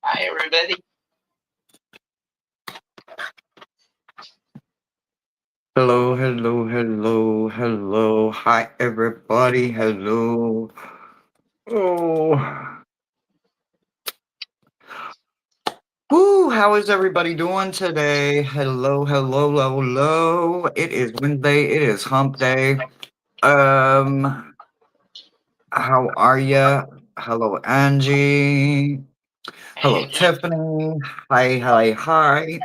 Hi, everybody. Hello, hello, hello, hello. Hi, everybody. Hello. Oh, whoo, how is everybody doing today? Hello, hello, hello, hello. It is Wednesday. It is hump day. Um, how are ya? Hello, Angie. Hey, Hello, Angie. Tiffany. Hi, hi, hi.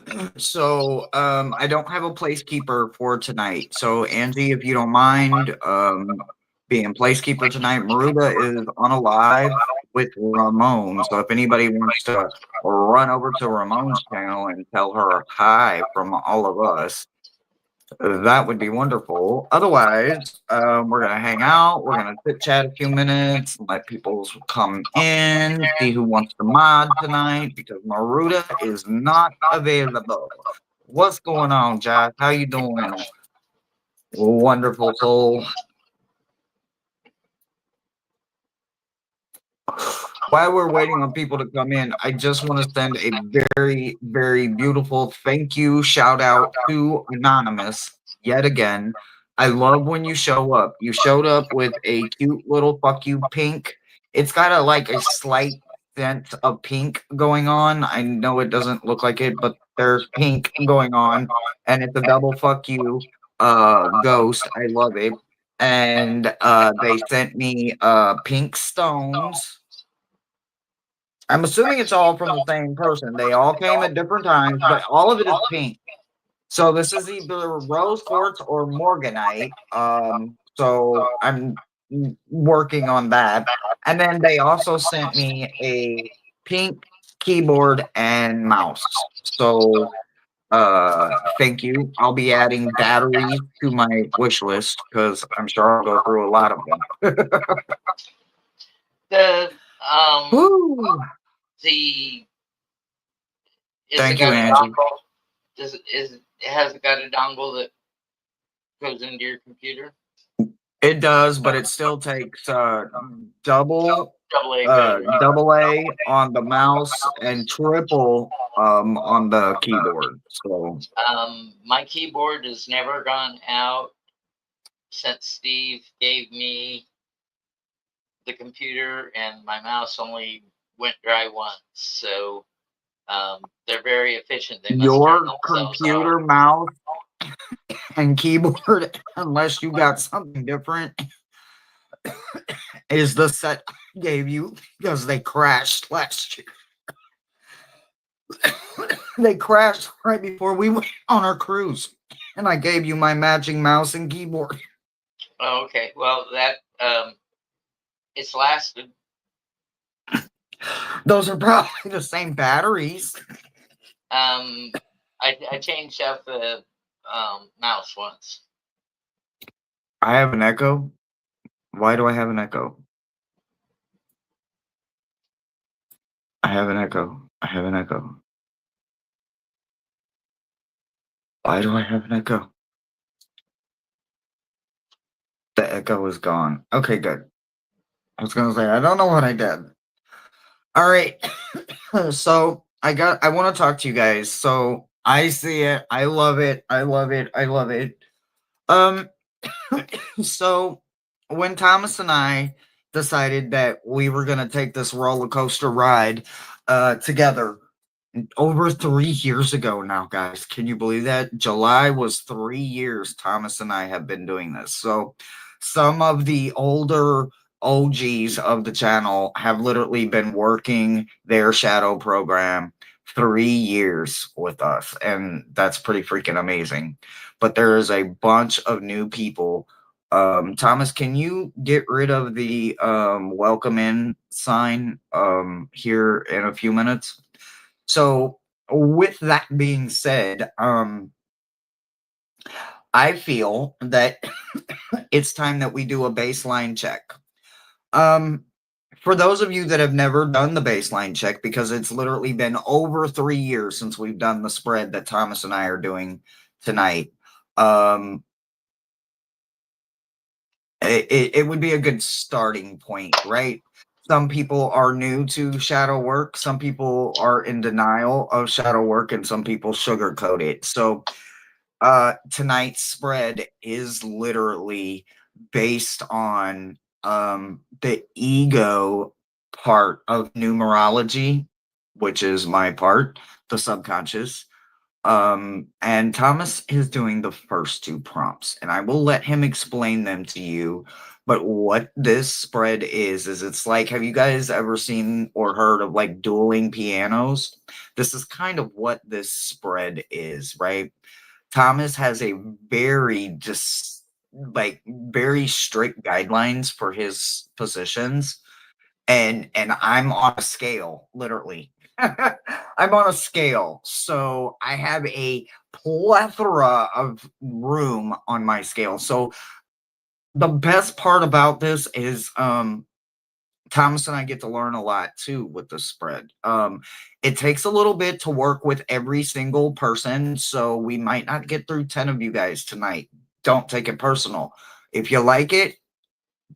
I don't have a placekeeper for tonight. So, Angie, if you don't mind, being placekeeper tonight, Maruda is on a live with Ramon. So, if anybody wants to run over to Ramon's channel and tell her hi from all of us, that would be wonderful. Otherwise, we're gonna hang out. We're gonna chit chat a few minutes, let people come in, see who wants to mod tonight because Maruda is not available. What's going on, Josh? How you doing? Wonderful soul. While we're waiting on people to come in, I just want to send a very, very beautiful thank you shout out to Anonymous yet again. I love when you show up. You showed up with a cute little fuck you pink. It's got a slight scent of pink going on. I know it doesn't look like it, but there's pink going on, and it's a double fuck you ghost. I love it. And they sent me pink stones. I'm assuming it's all from the same person. They all came at different times, but all of it is pink. So this is either rose quartz or morganite. So I'm working on that. And then they also sent me a pink keyboard and mouse. So thank you. I'll be adding batteries to my wish list because I'm sure I'll go through a lot of them. The um Woo! the is it Thank you, got a Angie. dongle? Has it got a dongle that goes into your computer? It does, but it still takes double Double A battery. double A on the mouse and triple on the keyboard. So My keyboard has never gone out since Steve gave me the computer, and my mouse only went dry once. So they're very efficient. They must turn your themselves off. computer, mouse, and keyboard, unless you got something different, is the set I gave you because they crashed last year. They crashed right before we went on our cruise, and I gave you my matching mouse and keyboard. Oh, okay. Well, that it's lasted. Those are probably the same batteries. Um, I changed out the mouse once. I have an echo. Why do I have an echo? I have an echo. I have an echo. Why do I have an echo? The echo is gone. Okay, good. I was gonna say I don't know what I did. All right. So I want to talk to you guys. So I see it. I love it. I love it. I love it. Um so when Thomas and I decided that we were gonna take this roller coaster ride together over 3 years ago now, guys. Can you believe that? July was 3 years Thomas and I have been doing this. So some of the older OGs of the channel have literally been working their shadow program 3 years with us, and that's pretty freaking amazing. But there is a bunch of new people. Thomas, can you get rid of the welcome in sign here in a few minutes? So, with that being said, I feel that it's time that we do a baseline check. Um, for those of you that have never done the baseline check, because it's literally been over 3 years since we've done the spread that Thomas and I are doing tonight, um, it would be a good starting point, right? Some people are new to shadow work. Some people are in denial of shadow work, and some people sugarcoat it. So, tonight's spread is literally based on the ego part of numerology, which is my part, the subconscious. And Thomas is doing the first two prompts, and I will let him explain them to you. But what this spread is it's like, have you guys ever seen or heard of like dueling pianos? This is kind of what this spread is, right? Thomas has a very just like very strict guidelines for his positions, and I'm on a scale, literally. I'm on a scale, so I have a plethora of room on my scale. So the best part about this is Thomas and I get to learn a lot too with the spread. It takes a little bit to work with every single person, so we might not get through 10 of you guys tonight. Don't take it personal. If you like it,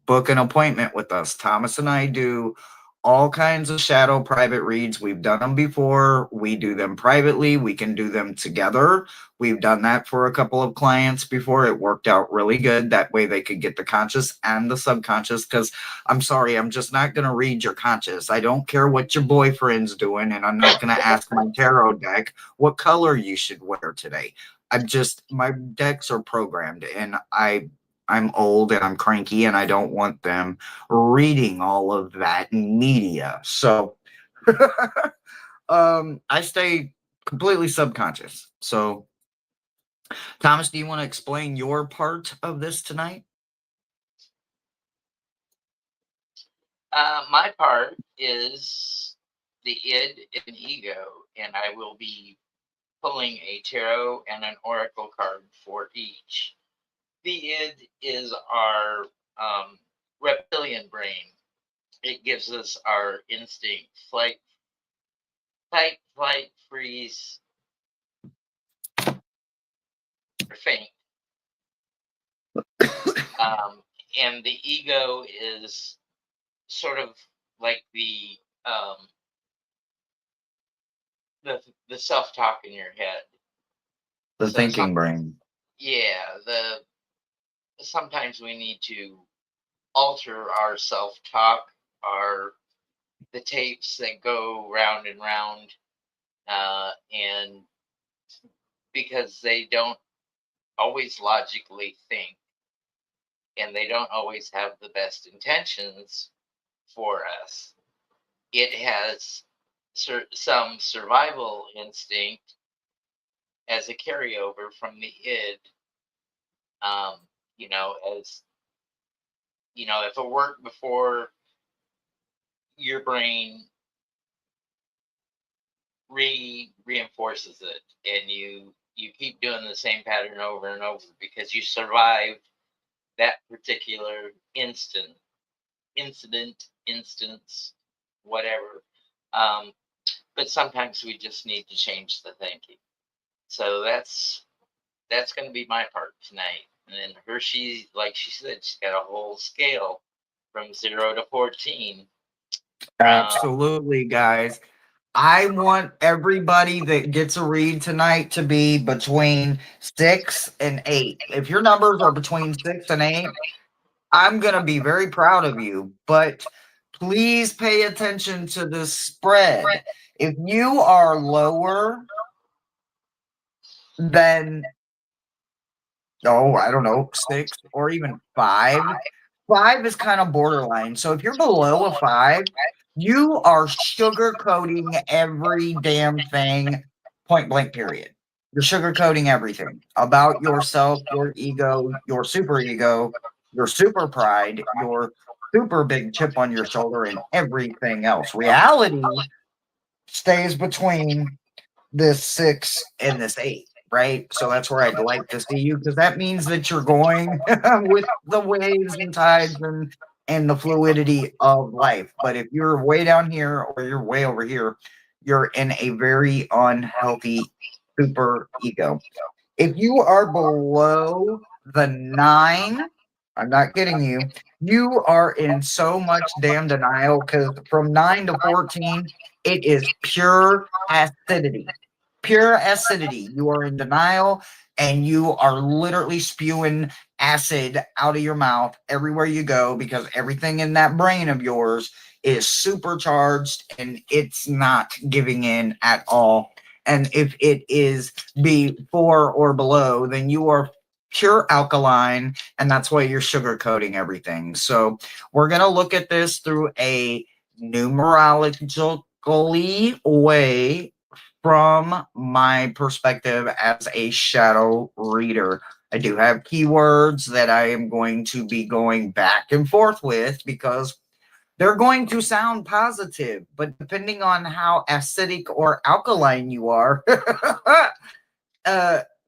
book an appointment with us. Thomas and I do all kinds of shadow private reads. We've done them before. We do them privately. We can do them together. We've done that for a couple of clients before. It worked out really good. That way they could get the conscious and the subconscious. Because I'm sorry, I'm just not going to read your conscious. I don't care what your boyfriend's doing, and I'm not going to ask my tarot deck what color you should wear today. My decks are programmed, and I'm old and I'm cranky and I don't want them reading all of that media. So I stay completely subconscious. So Thomas, do you want to explain your part of this tonight? My part is the id and ego, and I will be pulling a tarot and an oracle card for each. The id is our reptilian brain. It gives us our instinct, flight, fight, flight, freeze, or faint. And the ego is sort of like the self talk in your head. The thinking brain. Yeah, sometimes we need to alter our self talk, the tapes that go round and round, and because they don't always logically think, and they don't always have the best intentions for us. It has some survival instinct as a carryover from the id. As if it worked before, your brain reinforces it, and you keep doing the same pattern over and over because you survived that particular instance, whatever. But sometimes we just need to change the thinking. So that's going to be my part tonight. And then Hershey, like she said, she's got a whole scale from 0 to 14. Absolutely, guys. I want everybody that gets a read tonight to be between 6 and 8. If your numbers are between 6 and 8, I'm going to be very proud of you, but please pay attention to the spread. If you are lower than, I don't know, 6 or even 5, 5 is kind of borderline. So if you're below a 5, you are sugarcoating every damn thing, point blank, period. You're sugarcoating everything about yourself, your ego, your super ego, your super pride, your super big chip on your shoulder, and everything else. Reality stays between this 6 and this 8, right? So that's where I'd like to see you, because that means that you're going with the waves and tides and the fluidity of life. But if you're way down here or you're way over here, you're in a very unhealthy super ego. If you are below the 9, I'm not kidding you. You are in so much damn denial because from 9 to 14, it is pure acidity. Pure acidity. You are in denial and you are literally spewing acid out of your mouth everywhere you go because everything in that brain of yours is supercharged and it's not giving in at all. And if it is B4 or below, then you are pure alkaline, and that's why you're sugarcoating everything. So we're going to look at this through a numerologically way from my perspective as a shadow reader. I do have keywords that I am going to be going back and forth with because they're going to sound positive, but depending on how acidic or alkaline you are,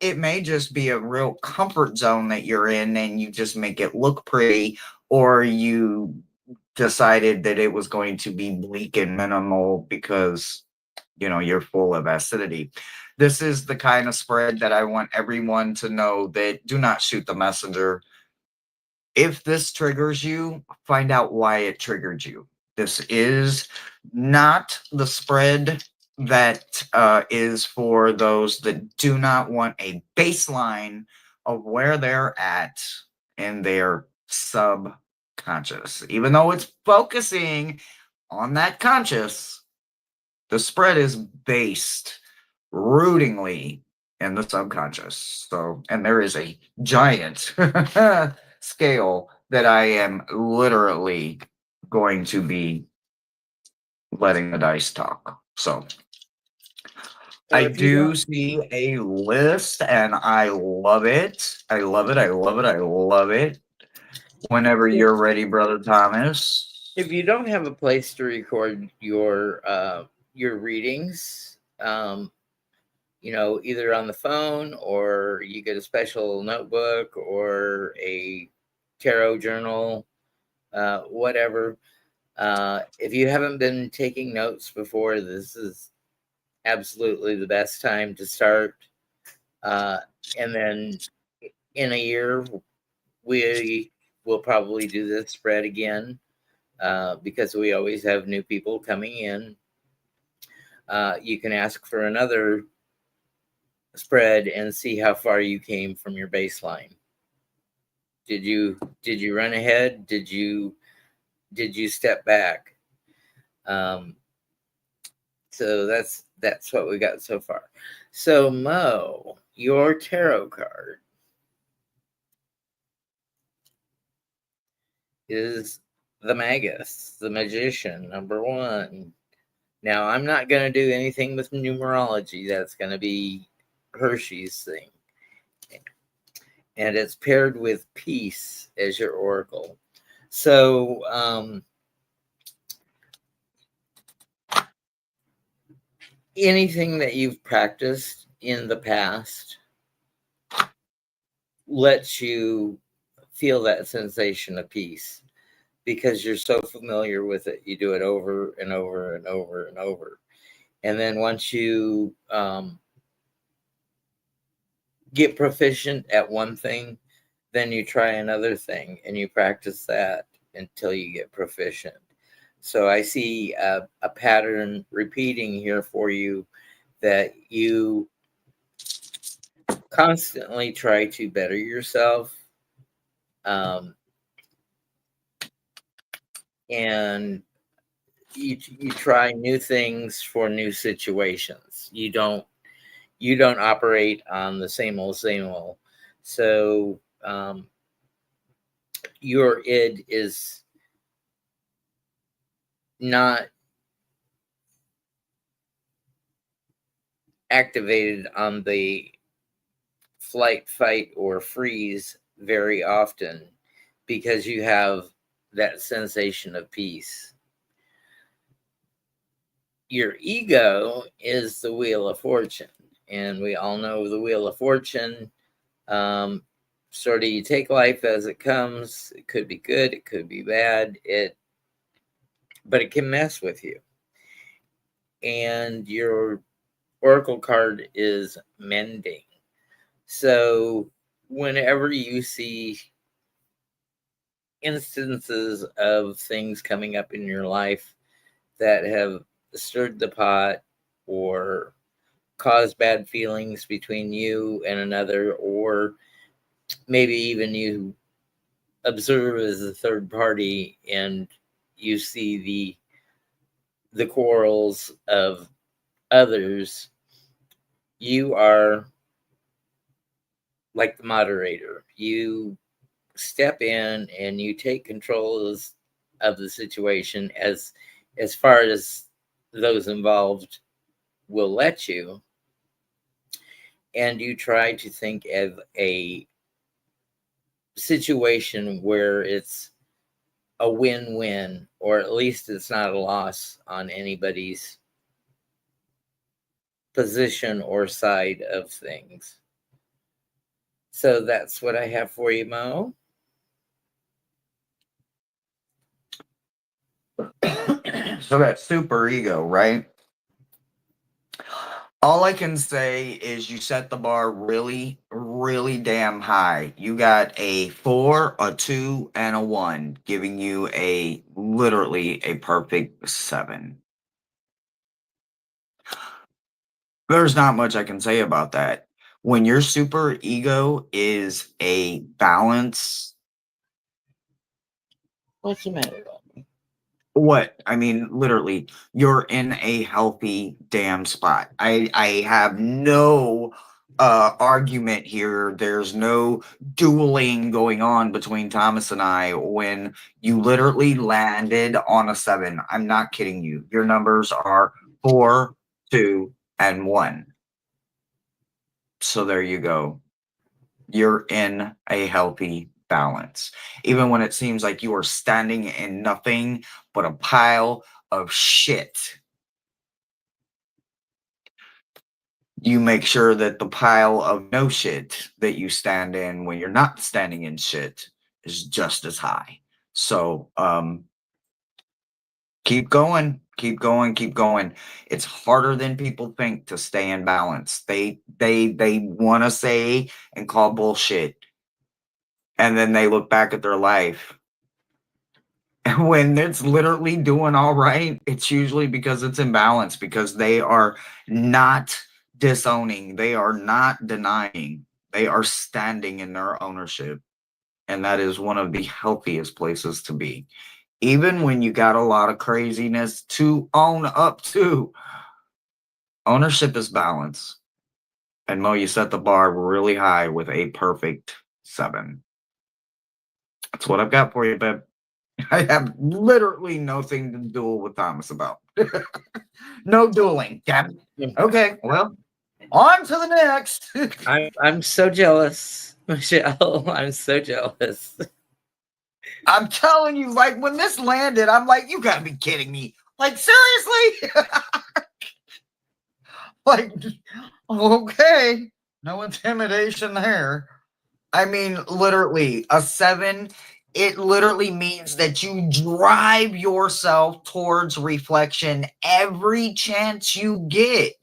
it may just be a real comfort zone that you're in and you just make it look pretty, or you decided that it was going to be bleak and minimal because you're full of acidity. This is the kind of spread that I want everyone to know that do not shoot the messenger. If this triggers you, find out why it triggered you. This is not the spread that is for those that do not want a baseline of where they're at in their subconscious. Even though it's focusing on that conscious, the spread is based rootingly in the subconscious. So, and there is a giant scale that I am literally going to be letting the dice talk. So, I do see a list and I love it. I love it. I love it. I love it. Whenever you're ready, Brother Thomas. If you don't have a place to record your readings, either on the phone or you get a special notebook or a tarot journal, whatever. If you haven't been taking notes before, this is absolutely the best time to start. And then in a year, we will probably do this spread again because we always have new people coming in. You can ask for another spread and see how far you came from your baseline. Did you run ahead? Did you step back? So that's what we got so far. So Mo, your tarot card is the Magus, the Magician, number 1. Now I'm not going to do anything with numerology. That's going to be Hershey's thing. And it's paired with peace as your oracle. So anything that you've practiced in the past lets you feel that sensation of peace because you're so familiar with it. You do it over and over and over and over. And then once you get proficient at one thing, then you try another thing and you practice that until you get proficient. So I see a pattern repeating here for you, that you constantly try to better yourself, and you try new things for new situations. You don't operate on the same old. So your id is not activated on the flight, fight, or freeze very often because you have that sensation of peace. Your ego is the Wheel of Fortune, and we all know the Wheel of Fortune. Sort of, you take life as it comes. It could be good, it could be bad, but it can mess with you. And your oracle card is mending. So whenever you see instances of things coming up in your life that have stirred the pot or caused bad feelings between you and another, or maybe even you observe as a third party and you see the quarrels of others, you are like the moderator. You step in and you take control of the situation as far as those involved will let you, and you try to think of a situation where it's a win-win, or at least it's not a loss on anybody's position or side of things. So that's what I have for you, Mo. So that super ego, right? All I can say is you set the bar really, really damn high. You got a 4, a 2, and a 1, giving you a literally a perfect 7. There's not much I can say about that. When your super ego is a balance, What's the matter? what? I mean, literally, you're in a healthy damn spot. I have no argument here. There's no dueling going on between Thomas and I when you literally landed on a 7. I'm not kidding you. Your numbers are 4, 2, and 1. So there you go. You're in a healthy balance. Even when it seems like you are standing in nothing but a pile of shit, you make sure that the pile of no shit that you stand in when you're not standing in shit is just as high. So, keep going, keep going, keep going. It's harder than people think to stay in balance. They want to say and call bullshit, and then they look back at their life. And when it's literally doing all right, it's usually because it's in balance, because they are not disowning, they are not denying, they are standing in their ownership. And that is one of the healthiest places to be. Even when you got a lot of craziness to own up to, ownership is balance. And Mo, you set the bar really high with a perfect 7. That's what I've got for you, babe. I have literally nothing to duel with Thomas about. No dueling. Damn it. Okay, well, on to the next. I'm so jealous, Michelle. I'm so jealous. I'm telling you, like when this landed, I'm like, you gotta be kidding me. Like, seriously? Like, okay. No intimidation there. I mean, literally, a 7, it literally means that you drive yourself towards reflection every chance you get.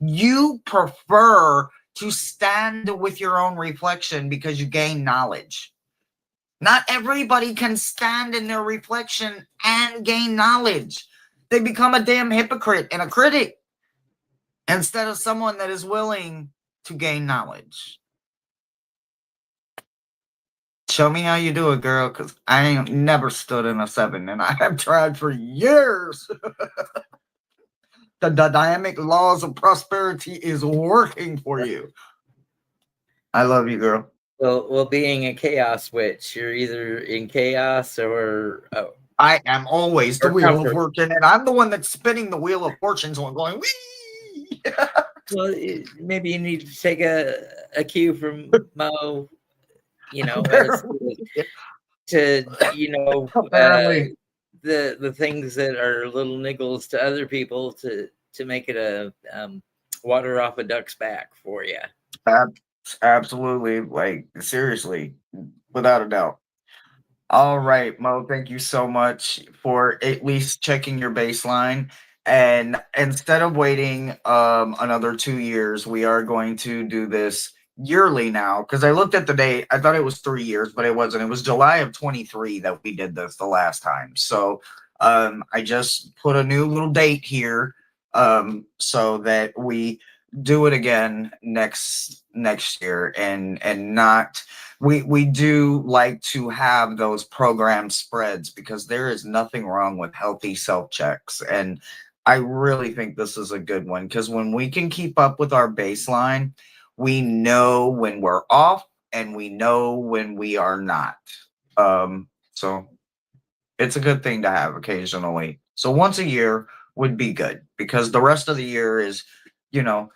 You prefer to stand with your own reflection because you gain knowledge. Not everybody can stand in their reflection and gain knowledge. They become a damn hypocrite and a critic instead of someone that is willing to gain knowledge. Show me how you do it, girl, because I ain't never stood in a 7, and I have tried for years. The dynamic laws of prosperity is working for you. I love you, girl. Well, being a chaos witch, you're either in chaos or I am always the or wheel of comfort. fortune, and I'm the one that's spinning the wheel of fortune, so I'm going, wee! Well, maybe you need to take a cue from Mo, you know, as Apparently. to Apparently. the things that are little niggles to other people to make it a water off a duck's back for you. Absolutely. Like, seriously, without a doubt. All right, Mo, thank you so much for at least checking your baseline. And instead of waiting another 2 years, we are going to do this yearly now, because I looked at the date. I thought it was 3 years, but it wasn't. It was July of 23 that we did this the last time. So I just put a new little date here so that we do it again next year, and not we do like to have those program spreads, because there is nothing wrong with healthy self checks. And I really think this is a good one, because when we can keep up with our baseline, we know when we're off and we know when we are not. So it's a good thing to have occasionally. So once a year would be good, because the rest of the year is, you know,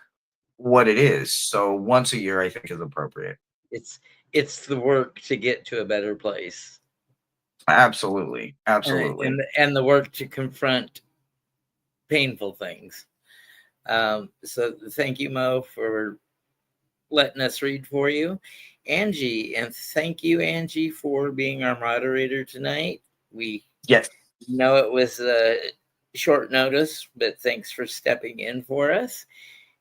what it is. So once a year I think is appropriate. It's the work to get to a better place. Absolutely. Absolutely. And the work to confront painful things. So thank you, Mo, for letting us read for you. Angie, and thank you, Angie, for being our moderator tonight. We Yes. know it was short notice, but thanks for stepping in for us.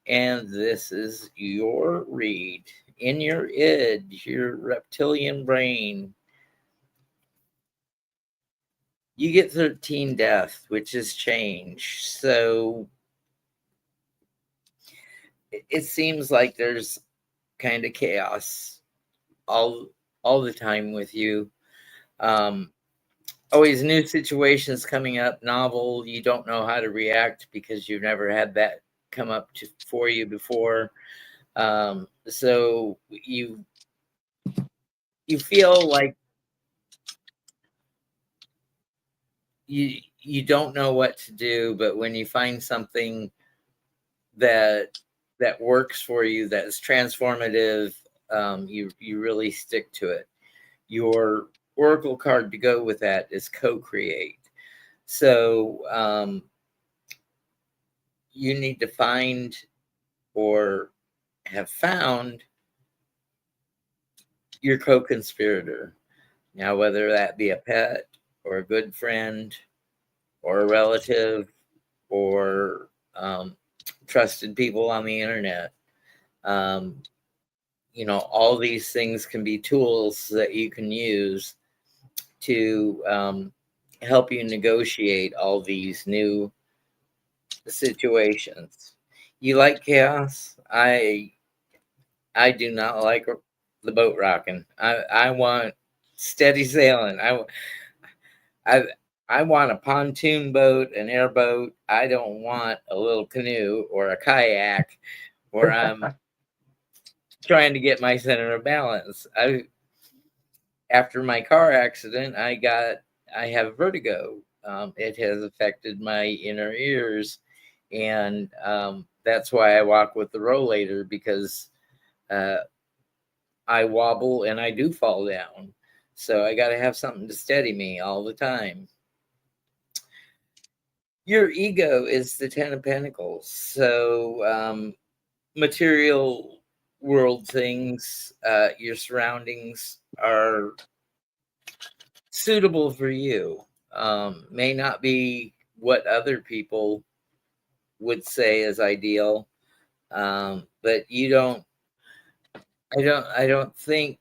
And this is your read. In your id, your reptilian brain, you get 13 death, which is change. So it seems like there's kind of chaos all the time with you. Always new situations coming up, novel. You don't know how to react because you've never had that come up for you before. So you feel like you don't know what to do, but when you find something that works for you, that's transformative, you really stick to it. Your oracle card to go with that is co-create. So you need to find or have found your co-conspirator. Now, whether that be a pet or a good friend or a relative or trusted people on the internet, all these things can be tools that you can use to help you negotiate all these new situations. You like chaos? I do not like the boat rocking. I want steady sailing. I want a pontoon boat, an airboat. I don't want a little canoe or a kayak where I'm trying to get my center of balance. After my car accident, I have vertigo. It has affected my inner ears, and that's why I walk with the rollator, because I wobble and I do fall down. So I got to have something to steady me all the time. Your ego is the 10 of Pentacles. So material world things, your surroundings are suitable for you. May not be what other people would say is ideal, but you don't. I don't think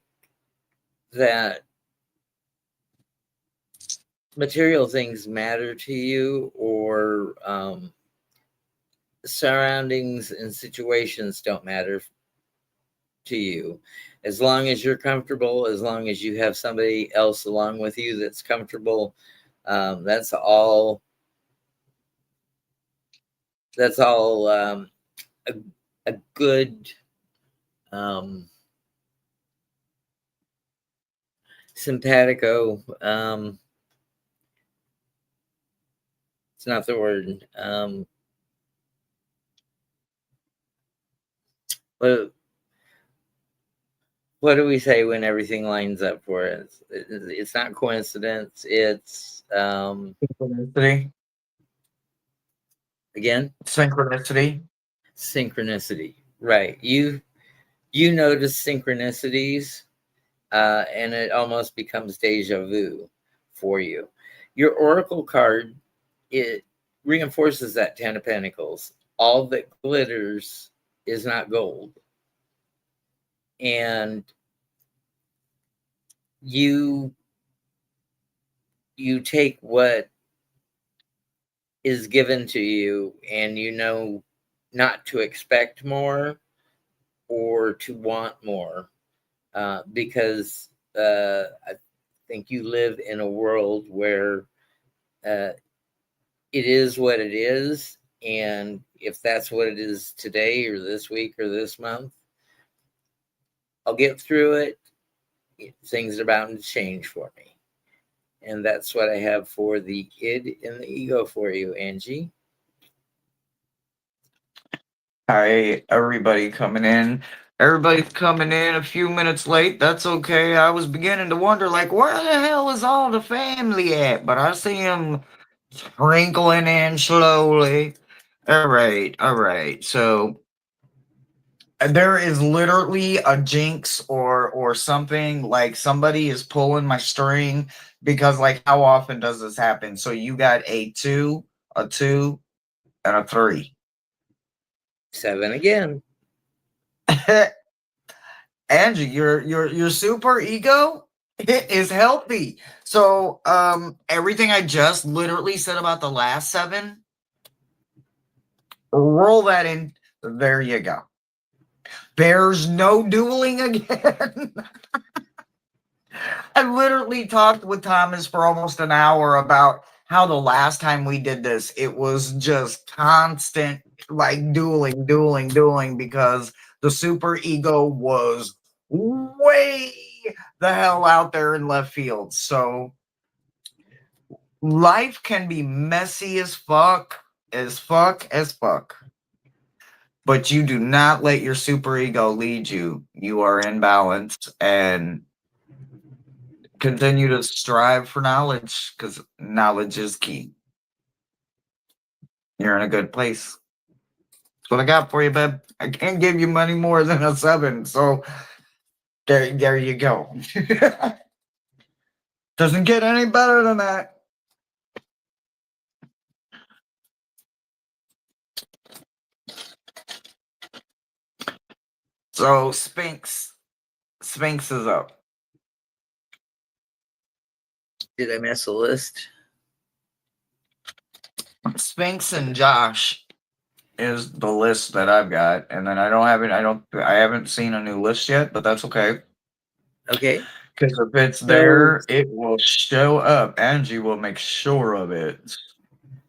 that material things matter to you, or surroundings and situations don't matter to you. As long as you're comfortable, as long as you have somebody else along with you that's comfortable, that's all. That's all a good simpatico. It's not the word. What do we say when everything lines up for us? It's not coincidence. It's Synchronicity. Again, synchronicity. Right. You notice synchronicities, and it almost becomes deja vu for you. Your oracle card, it reinforces that 10 of Pentacles. All that glitters is not gold. and you take what is given to you, and you know not to expect more or to want more, because I think you live in a world where it is what it is, and if that's what it is today or this week or this month, I'll get through it. Things are bound to change for me. And that's what I have for the id and the ego for you, Angie. Hi, everybody coming in. Everybody's coming in a few minutes late. That's okay. I was beginning to wonder, like, where the hell is all the family at? But I see them sprinkling in slowly. All right, all right. So there is literally a jinx or something, like somebody is pulling my string, because like how often does this happen? So you got a 2, and a 3. 7 again. Angie, your super ego is healthy. So everything I just literally said about the last 7, roll that in. There you go. There's no dueling again. I literally talked with Thomas for almost an hour about how the last time we did this, it was just constant, like dueling, because the super ego was way the hell out there in left field. So life can be messy as fuck, as fuck. But you do not let your super ego lead you. You are in balance, and continue to strive for knowledge, because knowledge is key. You're in a good place. That's what I got for you, babe. I can't give you money more than a 7, so there you go. Doesn't get any better than that. So Sphinx is up. Did I miss a list? Sphinx and Josh is the list that I've got, and then I haven't seen a new list yet, but that's okay. Okay. Because if it's there, it will show up. Angie will make sure of it.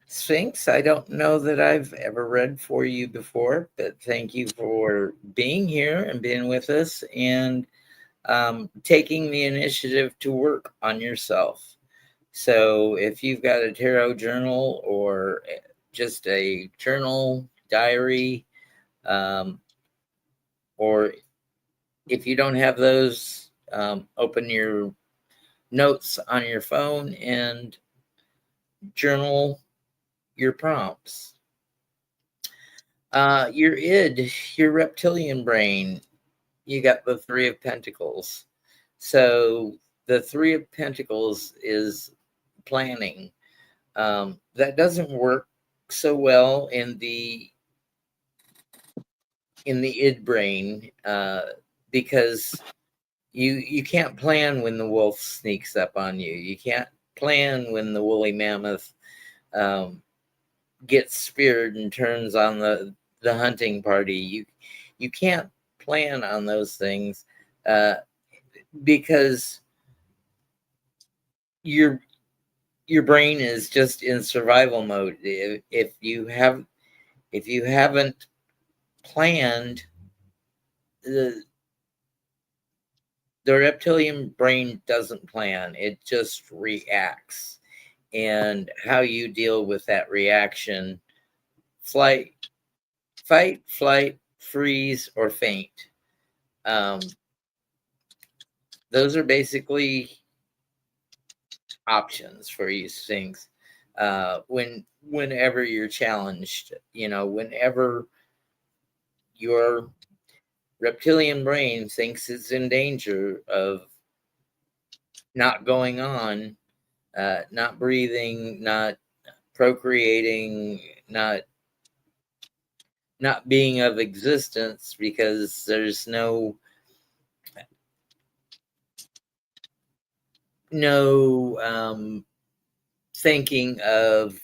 Sphinx, I don't know that I've ever read for you before, but thank you for being here and being with us, and taking the initiative to work on yourself. So if you've got a tarot journal or just a journal diary, or if you don't have those, open your notes on your phone and journal your prompts. Your id, your reptilian brain, you got the 3 of Pentacles. So the 3 of Pentacles is planning. That doesn't work so well in the id brain, because you can't plan when the wolf sneaks up on you. You can't plan when the woolly mammoth gets speared and turns on the hunting party. You can't plan on those things, because your brain is just in survival mode. If you haven't planned, the reptilian brain doesn't plan. It just reacts. And how you deal with that reaction: fight, flight, freeze, or faint. Those are basically options for these things. Whenever you're challenged, whenever your reptilian brain thinks it's in danger of not going on, not breathing, not procreating, not being of existence, because there's no no thinking of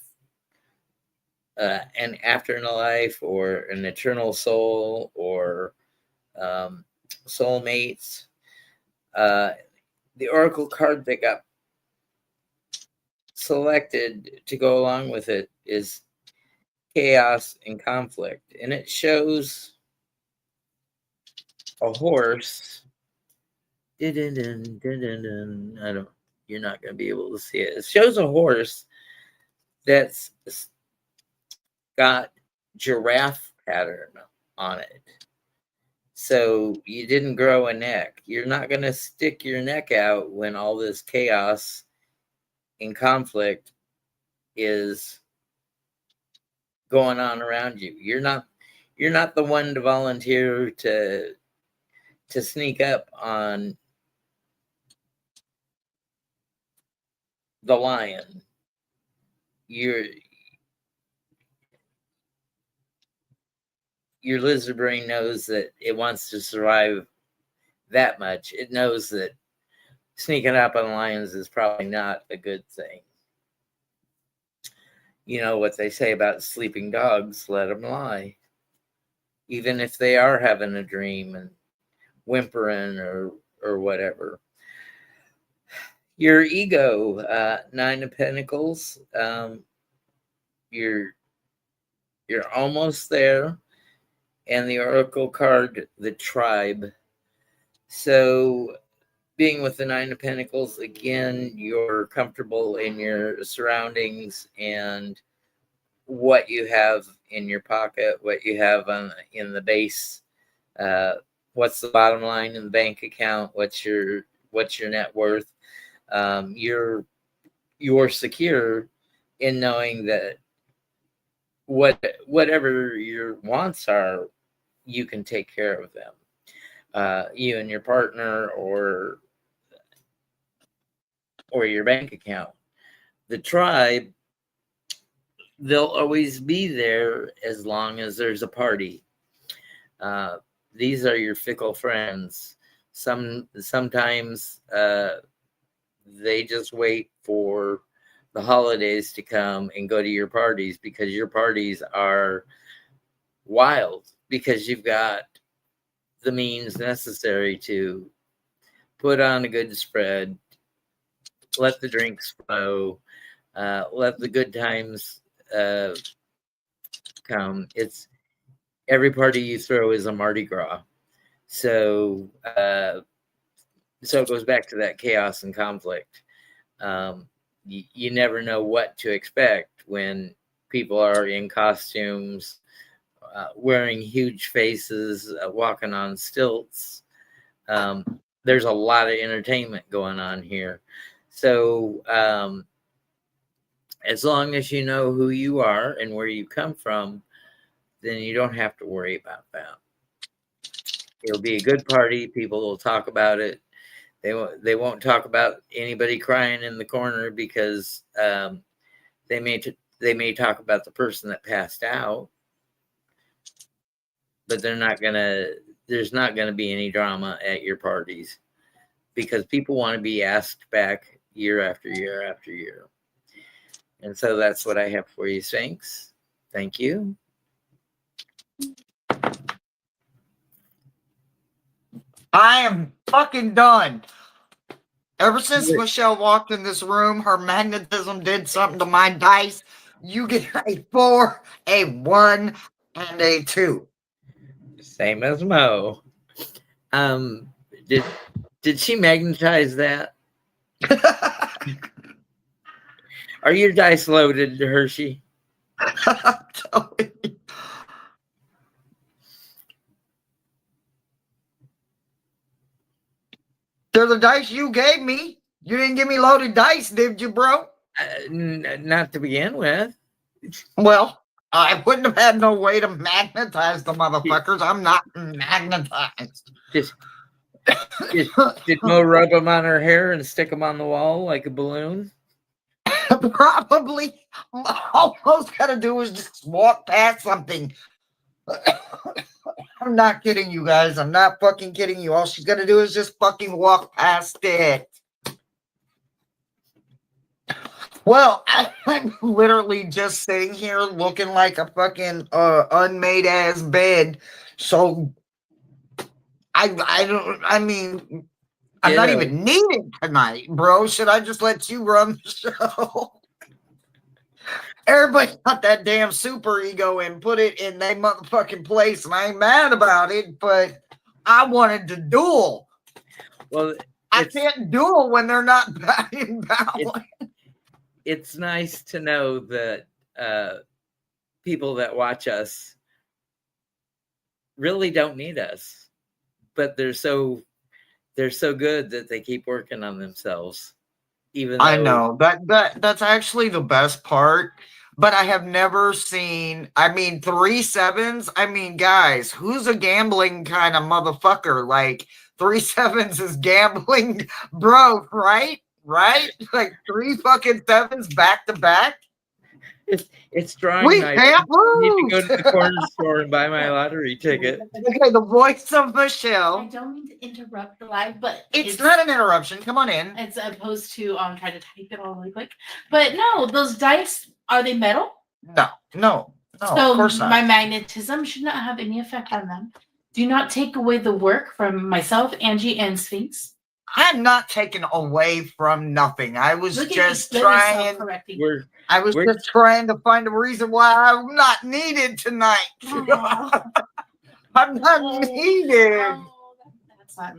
an afterlife or an eternal soul or soulmates. The oracle card that got selected to go along with it is chaos and conflict, and it shows a horse. I don't. You're not going to be able to see it. It shows a horse that's got giraffe pattern on it. So you didn't grow a neck. You're not going to stick your neck out when all this chaos and conflict is going on around you. You're not the one to volunteer to sneak up on the lion. Your lizard brain knows that it wants to survive that much. It knows that sneaking up on lions is probably not a good thing. You know what they say about sleeping dogs, let them lie. Even if they are having a dream and whimpering or whatever. Your ego, 9 of Pentacles, you're almost there. And the oracle card, the tribe. So being with the 9 of Pentacles, again, you're comfortable in your surroundings and what you have in your pocket, what you have in the base. What's the bottom line in the bank account? What's your net worth? You're secure in knowing that whatever your wants are, you can take care of them. You and your partner or your bank account. The tribe, they'll always be there as long as there's a party. These are your fickle friends. Sometimes they just wait for the holidays to come and go to your parties because your parties are wild because you've got the means necessary to put on a good spread, let the drinks flow, let the good times come. It's every party you throw is a Mardi Gras. So it goes back to that chaos and conflict. You never know what to expect when people are in costumes, wearing huge faces, walking on stilts. There's a lot of entertainment going on here. So as long as you know who you are and where you come from, then you don't have to worry about that. It'll be a good party. People will talk about it. They won't talk about anybody crying in the corner because they may talk about the person that passed out, but there's not gonna be any drama at your parties because people want to be asked back year after year after year. And so that's what I have for you, Sphinx. Thank you. I am fucking done. Ever since Michelle walked in this room, her magnetism did something to my dice. You get a 4, a 1, and a 2. Same as Mo. Did she magnetize that? Are your dice loaded, Hershey? They're the dice you gave me. You didn't give me loaded dice, did you, bro? Not to begin with. Well, I wouldn't have had no way to magnetize the motherfuckers. I'm not magnetized. Did Mo rub them on her hair and stick them on the wall like a balloon? Probably. All Mo's got to do is just walk past something. I'm not kidding you guys. I'm not fucking kidding you. All she's got to do is just fucking walk past it. Well, I'm literally just sitting here looking like a fucking unmade ass bed. So I don't. I mean, I'm not Ditto. even needed tonight, bro. Should I just let you run the show? Everybody got that damn super ego and put it in their motherfucking place, and I ain't mad about it, but I wanted to duel. Well, I can't duel when they're not in balance. It's nice to know that people that watch us really don't need us, but they're so good that they keep working on themselves. Even though I know that's actually the best part. But I have never seen, I mean, 3 sevens. I mean, guys, who's a gambling kind of motherfucker? Like 3 sevens is gambling, bro, right? Right? Like 3 fucking 7s back to back. it's drawing We night. can't I need to go lose. to the corner store and buy my lottery ticket. Okay, the voice of I Michelle. don't mean to interrupt the live, but It's not an interruption. Come on in. It's opposed to trying to type it all really quick. But no, those dice, are they metal? No, So of course not. my magnetism should not have any effect on them. Do not take away the work from myself, Angie, and Sphinx. I'm not taken away from nothing. I was Look at just you, trying. correcting. We're Just trying to find a reason why I'm not needed tonight. Oh. I'm not needed. Oh, that's not.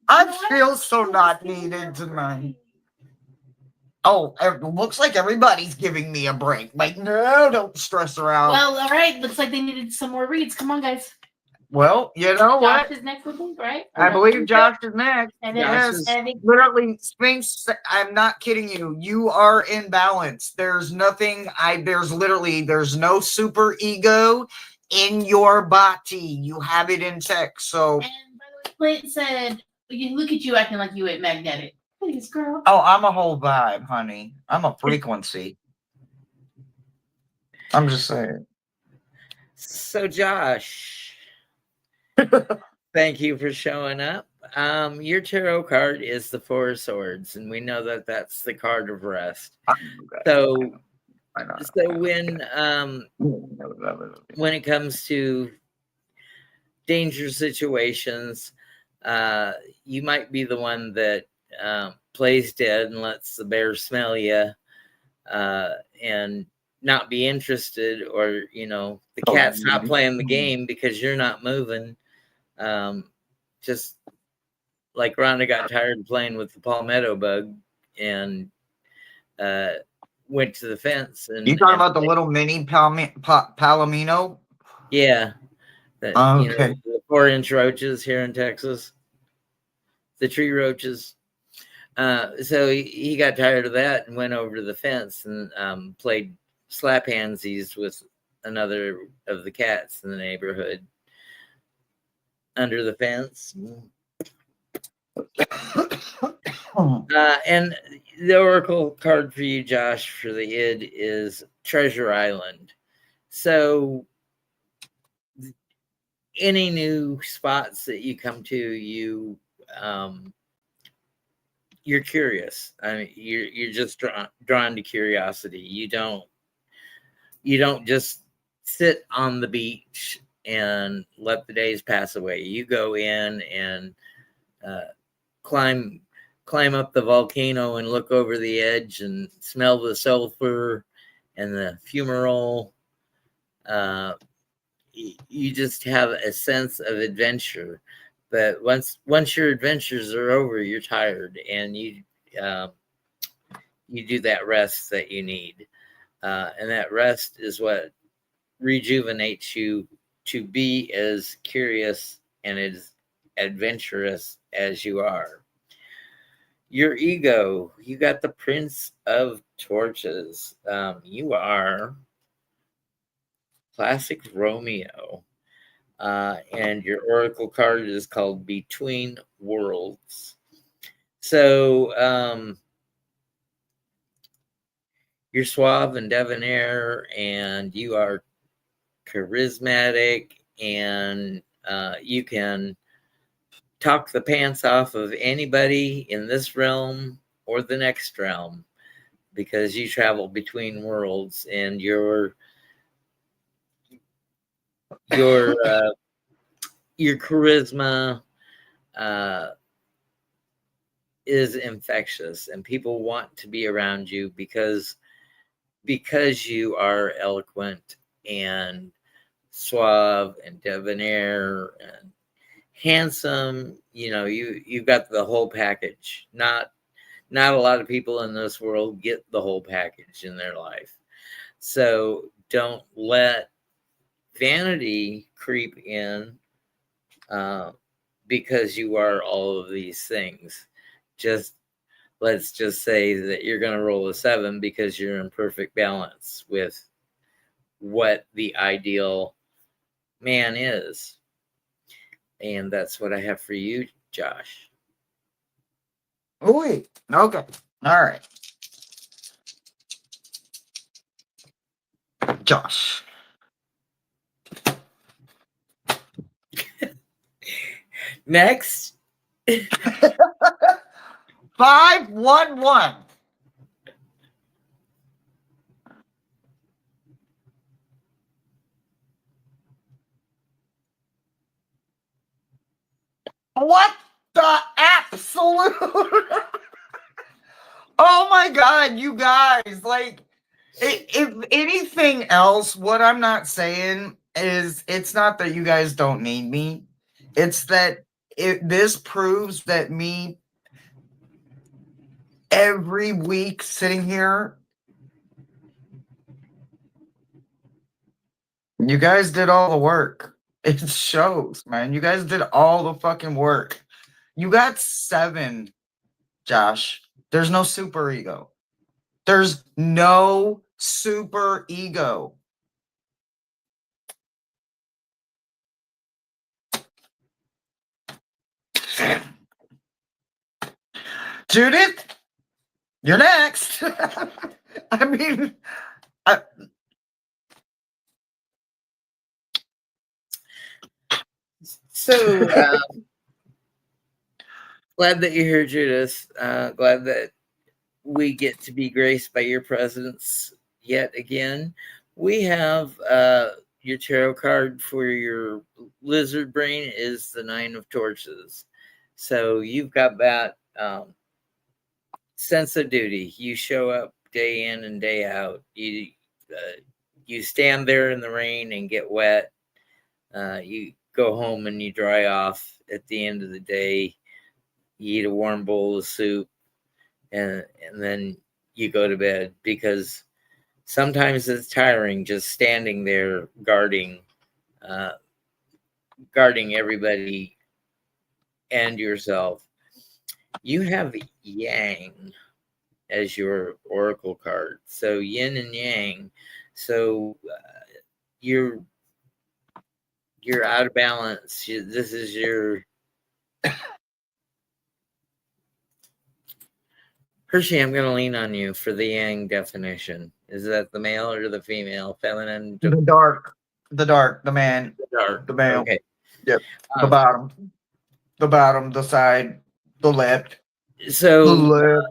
I feel so not needed tonight. Oh, it looks like everybody's giving me a break. Like, no, don't stress her out. Well, all right. Looks like they needed some more reads. Come on, guys. Well, you know what? Josh is next, I think, right? I believe Josh is next. And Yes. I think Literally, Sphinx, I'm not kidding you. You are in balance. There's nothing, there's no super ego in your body. You have it in tech. So, and by the way, Clint said, "You look at you acting like you ain't magnetic." Please, girl. oh, I'm a whole vibe, honey. I'm a frequency. I'm just saying. So, Josh, thank you for showing up. Your tarot card is the Four of Swords, and we know that that's the card of rest. So when it comes to danger situations, you might be the one that plays dead and lets the bear smell you, and not be interested, or the cat's not playing the game because you're not moving. Just like Rhonda got tired of playing with the palmetto bug and went to the fence. And you talking about the little mini palomino? Yeah. Okay. The 4-inch roaches here in Texas, the tree roaches. So he got tired of that and went over to the fence and played slap handsies with another of the cats in the neighborhood under the fence. And the oracle card for you, Josh, for the id is Treasure Island. So any new spots that you come to, you're curious. I mean, you're just drawn to curiosity. You don't just sit on the beach and let the days pass away. You go in and climb up the volcano and look over the edge and smell the sulfur and the fumarole. You just have a sense of adventure. But once your adventures are over, you're tired, and you do that rest that you need, and that rest is what rejuvenates you to be as curious and as adventurous as you are. Your ego, you got the Prince of Torches. You are classic Romeo. And your oracle card is called Between Worlds. So you're suave and debonair, and you are charismatic, and you can talk the pants off of anybody in this realm or the next realm. because you travel between worlds, and your charisma is infectious, and people want to be around you because you are eloquent and suave and debonair and handsome. You know, you've got the whole package. Not a lot of people in this world get the whole package in their life. So don't let vanity creep in because you are all of these things. Let's just say that you're going to roll a 7 because you're in perfect balance with what the ideal man is. And that's what I have for you, Josh. Oh, wait. Okay. All right. Josh. Next. 511. What the absolute? Oh my God, you guys. Like, if anything else, what I'm not saying is it's not that you guys don't need me. It's that this proves that me every week sitting here, you guys did all the work. It shows, man. You guys did all the fucking work. You got 7, Josh. There's no super ego. There's no super ego. Judith, you're next. I mean, So glad that you're here, Judith. Glad that we get to be graced by your presence yet again. We have your tarot card for your lizard brain is the 9 of torches. So you've got that sense of duty. You show up day in and day out. You stand there in the rain and get wet. You go home and you dry off at the end of the day. You eat a warm bowl of soup, and then you go to bed, because sometimes it's tiring just standing there guarding everybody and yourself. You have Yang as your oracle card, so yin and yang. So you're out of balance. This is your Hershey. I'm going to lean on you for the yang definition. Is that the male or the female? Feminine? the dark, the man, The dark. the male. Okay. Yep. The bottom, the side, the left, So the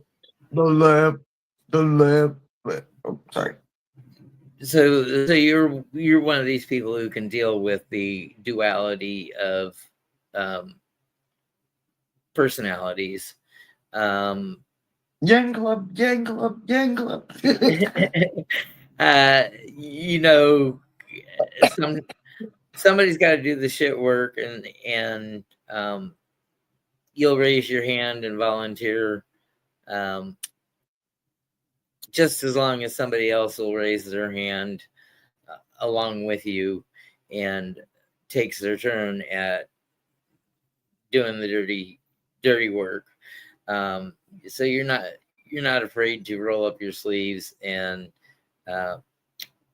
left. Oh, sorry. So you're one of these people who can deal with the duality of personalities. Yang club. You know, somebody's got to do the shit work, and you'll raise your hand and volunteer, just as long as somebody else will raise their hand along with you and takes their turn at doing the dirty work. So you're not afraid to roll up your sleeves and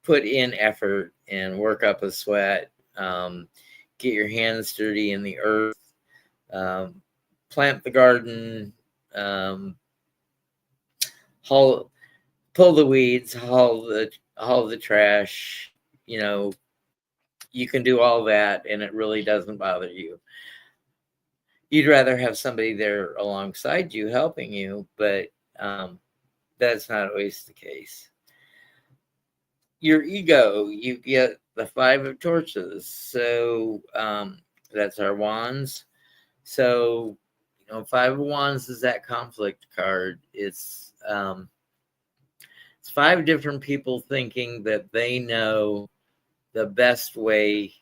put in effort and work up a sweat, get your hands dirty in the earth, plant the garden, pull the weeds, haul the trash. You know, you can do all that, and it really doesn't bother you. You'd rather have somebody there alongside you helping you, but that's not always the case. Your ego, you get the 5 of torches. So that's our wands. So, 5 of wands is that conflict card. It's 5 different people thinking that they know the best way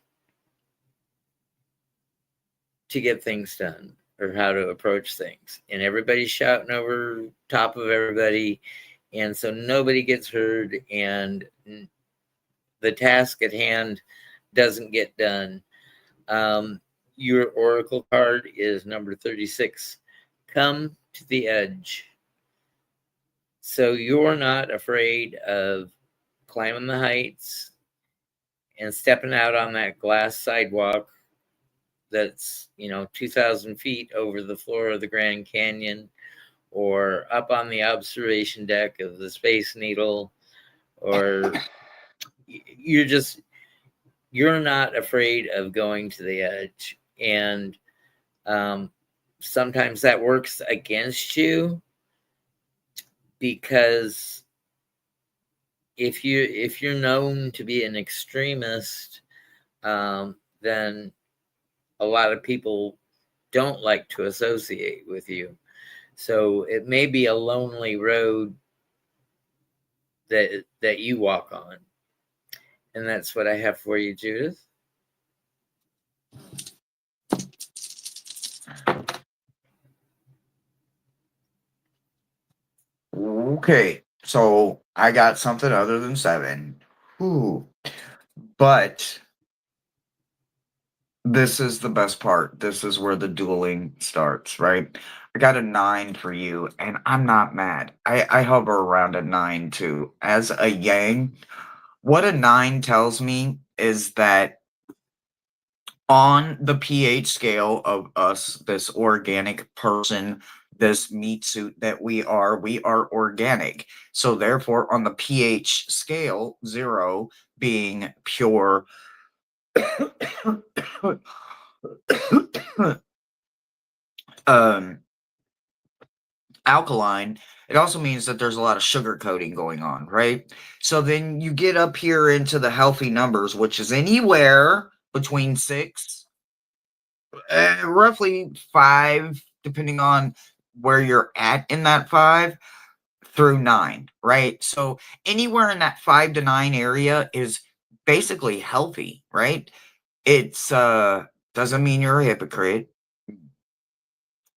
to get things done or how to approach things. And everybody's shouting over top of everybody. And so nobody gets heard and the task at hand doesn't get done. Your oracle card is number 36. Come to the edge. So you're not afraid of climbing the heights and stepping out on that glass sidewalk that's 2,000 feet over the floor of the Grand Canyon, or up on the observation deck of the Space Needle, or you're not afraid of going to the edge. And sometimes that works against you, because if you're known to be an extremist, then a lot of people don't like to associate with you. So it may be a lonely road that you walk on. And that's what I have for you, Judith. Okay, so I got something other than 7. Ooh. But this is the best part. This is where the dueling starts, right? I got a 9 for you, and I'm not mad. I hover around a 9 too. As a yang, what a 9 tells me is that on the pH scale of us, this organic person, this meat suit that we are organic. So therefore, on the pH scale, 0 being pure alkaline, it also means that there's a lot of sugar coating going on, right? So then you get up here into the healthy numbers, which is anywhere between 6, roughly 5, depending on where you're at in that 5, through 9, right? So anywhere in that 5 to 9 area is basically healthy, right? It's doesn't mean you're a hypocrite.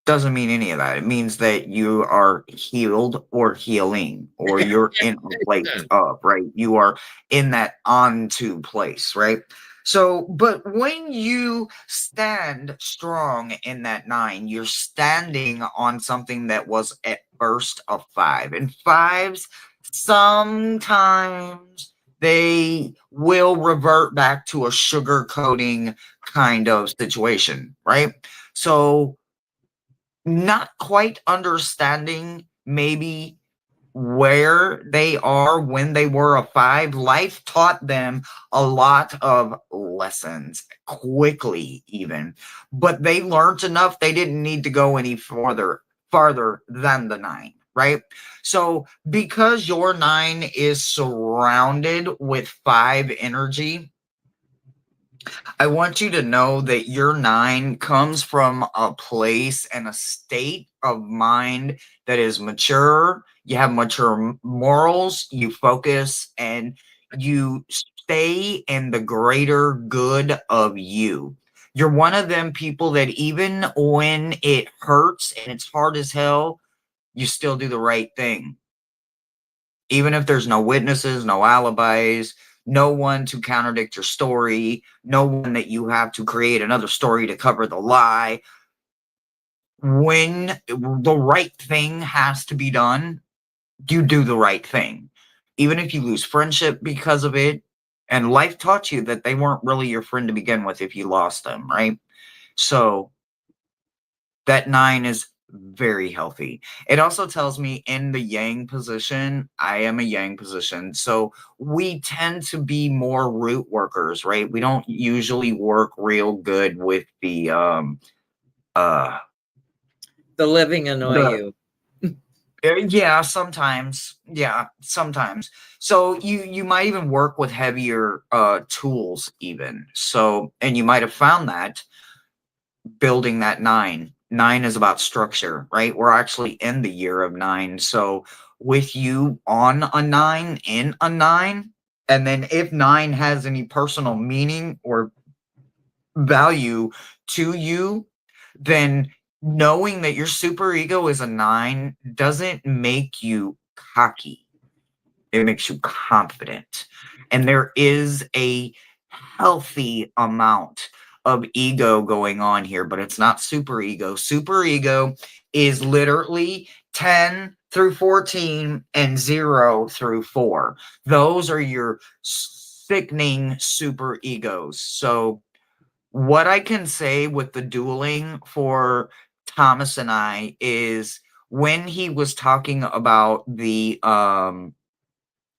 Doesn't mean any of that. It means that you are healed or healing, or you're in a place of, right? You are in that onto place, right? So, but when you stand strong in that 9, you're standing on something that was at first a 5. And 5s, sometimes they will revert back to a sugar coating kind of situation, right? So, not quite understanding maybe where they are when they were a 5, life taught them a lot of lessons quickly even, but they learned enough they didn't need to go any farther than the 9, right? So because your 9 is surrounded with 5 energy, I want you to know that your 9 comes from a place and a state of mind that is mature. You have mature morals, you focus, and you stay in the greater good of you. You're one of them people that even when it hurts and it's hard as hell, you still do the right thing. Even if there's no witnesses, no alibis, no one to contradict your story, no one that you have to create another story to cover the lie. When the right thing has to be done, you do the right thing. Even if you lose friendship because of it, and life taught you that they weren't really your friend to begin with if you lost them, right? So that 9 is very healthy. It also tells me in the yang position, I am a yang position. So we tend to be more root workers, right? We don't usually work real good with the living annoy you. Yeah, sometimes. Yeah, sometimes. So you might even work with heavier tools even. So and you might have found that building that nine. Nine is about structure, right? We're actually in the year of nine. So with you on a nine, in a nine, and then if nine has any personal meaning or value to you, then knowing that your super ego is a nine doesn't make you cocky. It makes you confident. And there is a healthy amount of ego going on here, but it's not super ego. Super ego is literally 10 through 14 and 0 through 4. Those are your sickening super egos. So what I can say with the dueling for Thomas and I is when he was talking about the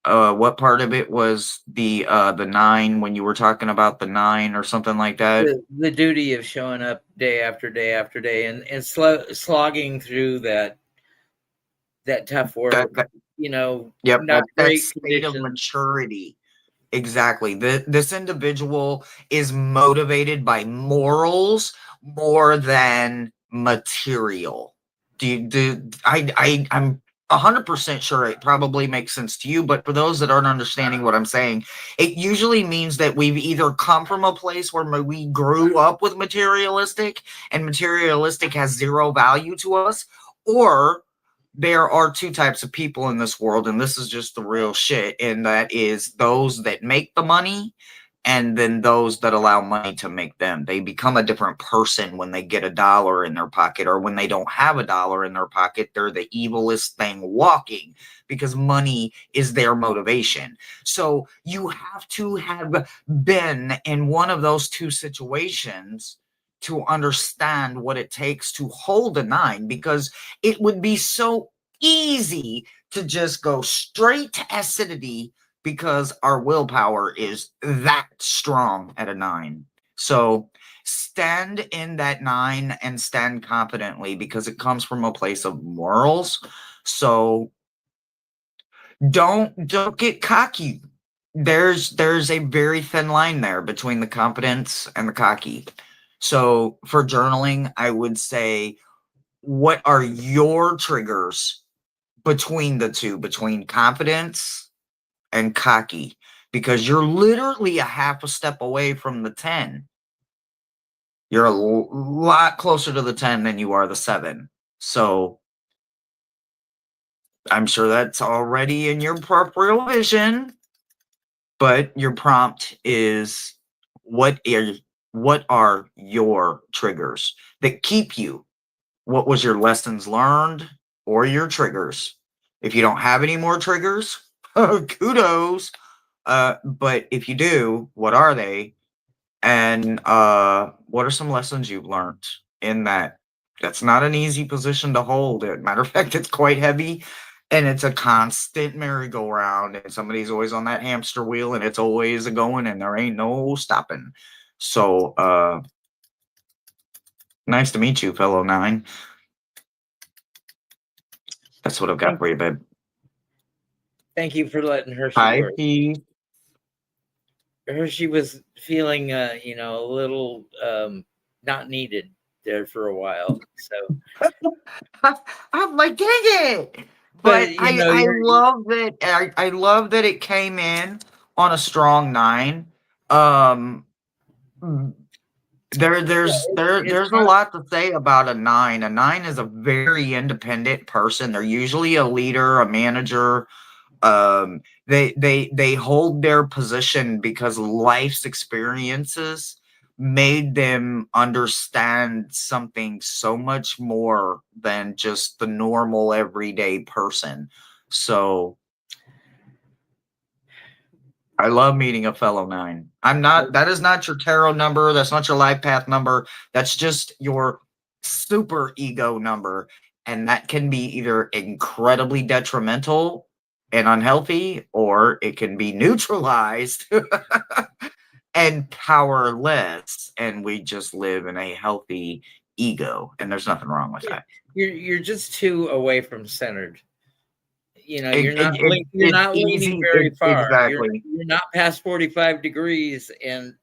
what part of it was the nine when you were talking about the nine or something like that? The duty of showing up day after day after day and slogging through that tough work, That yep, not that great state of conditions. maturity. Exactly. This individual is motivated by morals more than material. I'm 100% sure it probably makes sense to you, but for those that aren't understanding what I'm saying, it usually means that we've either come from a place where we grew up with materialistic and materialistic has zero value to us, or there are two types of people in this world, and this is just the real shit, and that is those that make the money and then those that allow money to make them. They become a different person when they get a dollar in their pocket, or when they don't have a dollar in their pocket, they're the evilest thing walking because money is their motivation. So you have to have been in one of those two situations to understand what it takes to hold a nine, because it would be so easy to just go straight to acidity because our willpower is that strong at a nine. So stand in that nine and stand confidently because it comes from a place of morals. So don't get cocky. There's a very thin line there between the confidence and the cocky. So for journaling, I would say, what are your triggers between the two, between confidence and cocky? Because you're literally a half a step away from the 10. You're a lot closer to the 10 than you are the 7. So I'm sure that's already in your peripheral vision, but your prompt is, what are your triggers that keep you? What was your lessons learned or your triggers? If you don't have any more triggers, kudos. But if you do, what are they? And what are some lessons you've learned in that? That's not an easy position to hold. Matter of fact, it's quite heavy, and it's a constant merry-go-round, and somebody's always on that hamster wheel, and it's always a going, and there ain't no stopping. So nice to meet you, fellow 9. That's what I've got for you, babe. Thank you for letting her Hi, share. P. She was feeling, a little not needed there for a while. So, I'm like, dang it! but But I you're love that. I love that it came in on a strong 9. Um, it's there's a not. lot to say about a 9. A 9 is a very independent person. They're usually a leader, a manager. They hold their position because life's experiences made them understand something so much more than just the normal everyday person. So I love meeting a fellow 9. That is not your tarot number. That's not your life path number. That's just your super ego number. And that can be either incredibly detrimental and unhealthy, or it can be neutralized and powerless. And we just live in a healthy ego. And there's nothing wrong with that. You're just too away from centered. you know, you're It's not leaning easy. very far. Exactly. You're not past 45 degrees and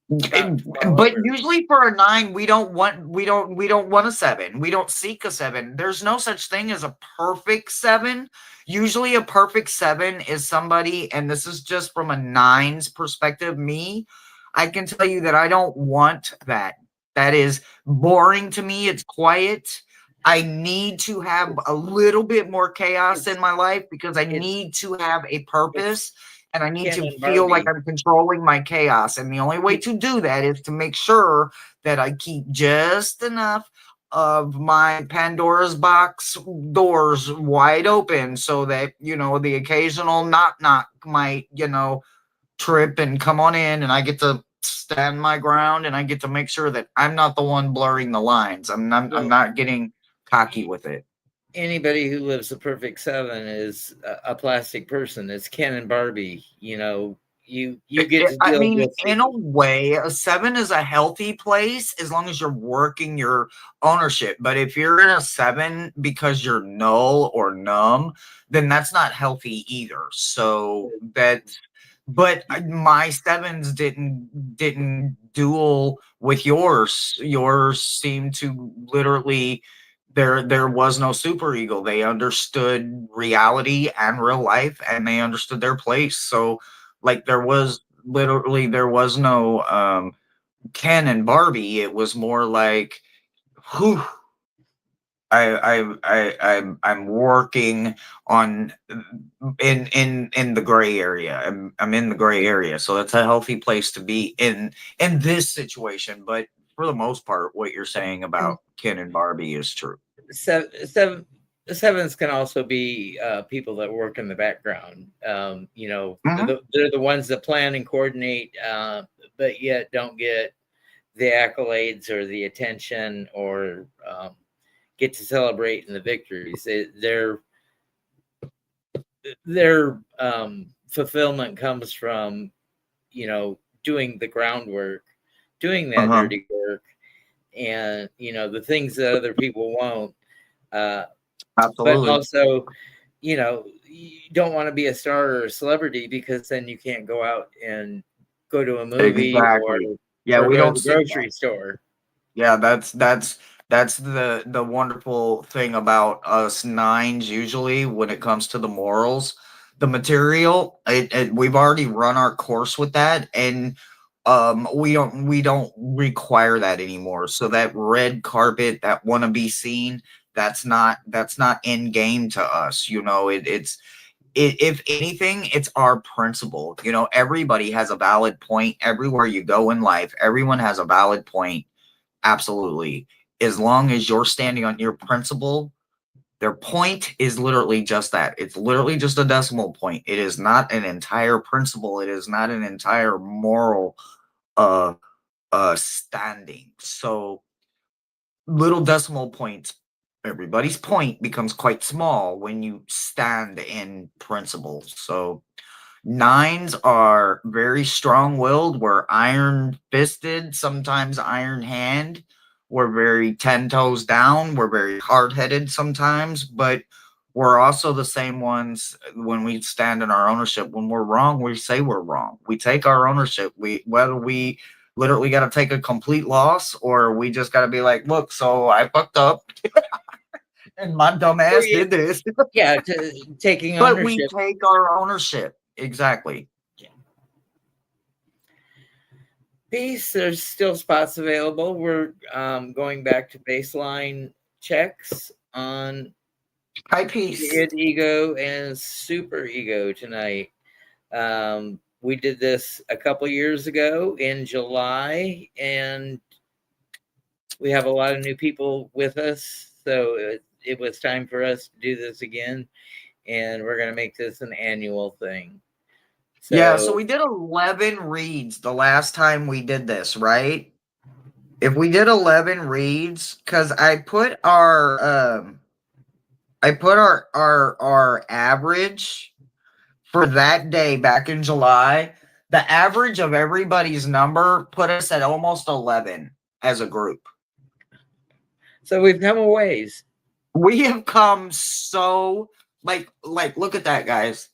about to fall But over. usually for a 9, we don't want a 7. We don't seek a 7. There's no such thing as a perfect 7. Usually a perfect 7 is somebody, and this is just from a 9's perspective, me, I can tell you that I don't want that. That is boring to me. It's quiet. I need to have a little bit more chaos in my life because I need to have a purpose. And I need Ken to and feel like Barbie. I'm controlling my chaos. And the only way to do that is to make sure that I keep just enough of my Pandora's box doors wide open so that, the occasional knock might, trip and come on in, and I get to stand my ground, and I get to make sure that I'm not the one blurring the lines. I'm not getting cocky with it. Anybody who lives a perfect 7 is a plastic person. It's Ken and Barbie. You know, you get to I deal mean, with in a way, a 7 is a healthy place as long as you're working your ownership. But if you're in a 7 because you're null or numb, then that's not healthy either. So but my 7s didn't duel with yours. Yours seemed to literally, there was no superego. They understood reality and real life, and they understood their place. So like there was no Ken and Barbie. It was more like, whew, I'm working on in the gray area. I'm in the gray area, so that's a healthy place to be in this situation. But for the most part, what you're saying about Ken and Barbie is true. Sevens can also be people that work in the background. Mhm. They're the ones that plan and coordinate, but yet don't get the accolades or the attention or get to celebrate in the victories. Their fulfillment comes from, doing the groundwork, doing that Uh-huh. dirty work, and the things that other people won't. But Absolutely. also, you don't want to be a star or a celebrity because then you can't go out and go to a movie Exactly. Yeah, or we go to don't the seek that. grocery store. Yeah, that's the wonderful thing about us 9s usually when it comes to the morals. The material, we've already run our course with that, and we don't require that anymore. So that red carpet, that wanna be seen, that's not in game to us. If anything, it's our principle. Everybody has a valid point everywhere you go in life. Everyone has a valid point. Absolutely. As long as you're standing on your principle, their point is literally just that. It's literally just a decimal point. It is not an entire principle. It is not an entire moral uh standing. So little decimal points, everybody's point becomes quite small when you stand in principle. So 9s are very strong-willed. We're iron-fisted, sometimes iron-hand. We're very 10 toes down. We're very hard-headed sometimes, but we're also the same ones when we stand in our ownership. When we're wrong, we say we're wrong. We take our ownership. Whether we literally got to take a complete loss or we just got to be like, look, so I fucked up and my dumb ass did this. Yeah, taking But we ownership. take our ownership. Exactly. Peace. There's still spots available. We're going back to baseline checks on Hi, peace. id ego and super ego tonight. We did this a couple years ago in July, and we have a lot of new people with us. So it was time for us to do this again, and we're going to make this an annual thing. So we did 11 reads the last time we did this, right? If we did 11 reads, because I put our average for that day back in July. The average of everybody's number put us at almost 11 as a group. So we've come a ways. We have come so like look at that, guys.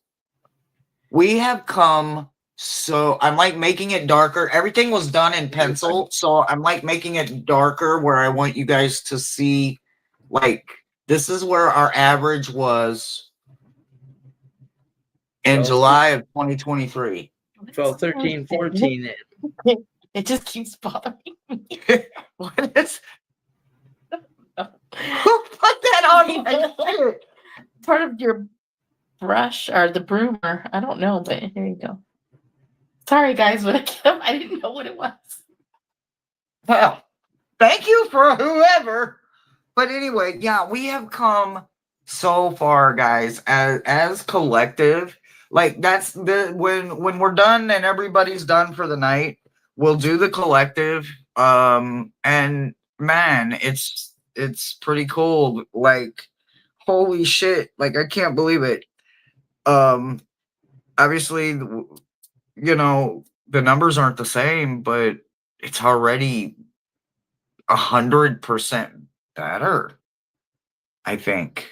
We have come, so I'm like making it darker. Everything was done in pencil, so I'm like making it darker where I want you guys to see, like, this is where our average was in 12, July of 2023. 12, 13, 14. It just keeps bothering me. What is? Who put that on my shirt? Part of your brush or the broom, or I don't know, but here you go. Sorry, guys, but I didn't know what it was. Well, thank you for whoever. But anyway, yeah, we have come so far, guys, as collective. Like, that's the when we're done and everybody's done for the night, we'll do the collective. And man, it's pretty cool. Like, holy shit! Like, I can't believe it. Obviously, you know, the numbers aren't the same, but it's already 100% better, I think.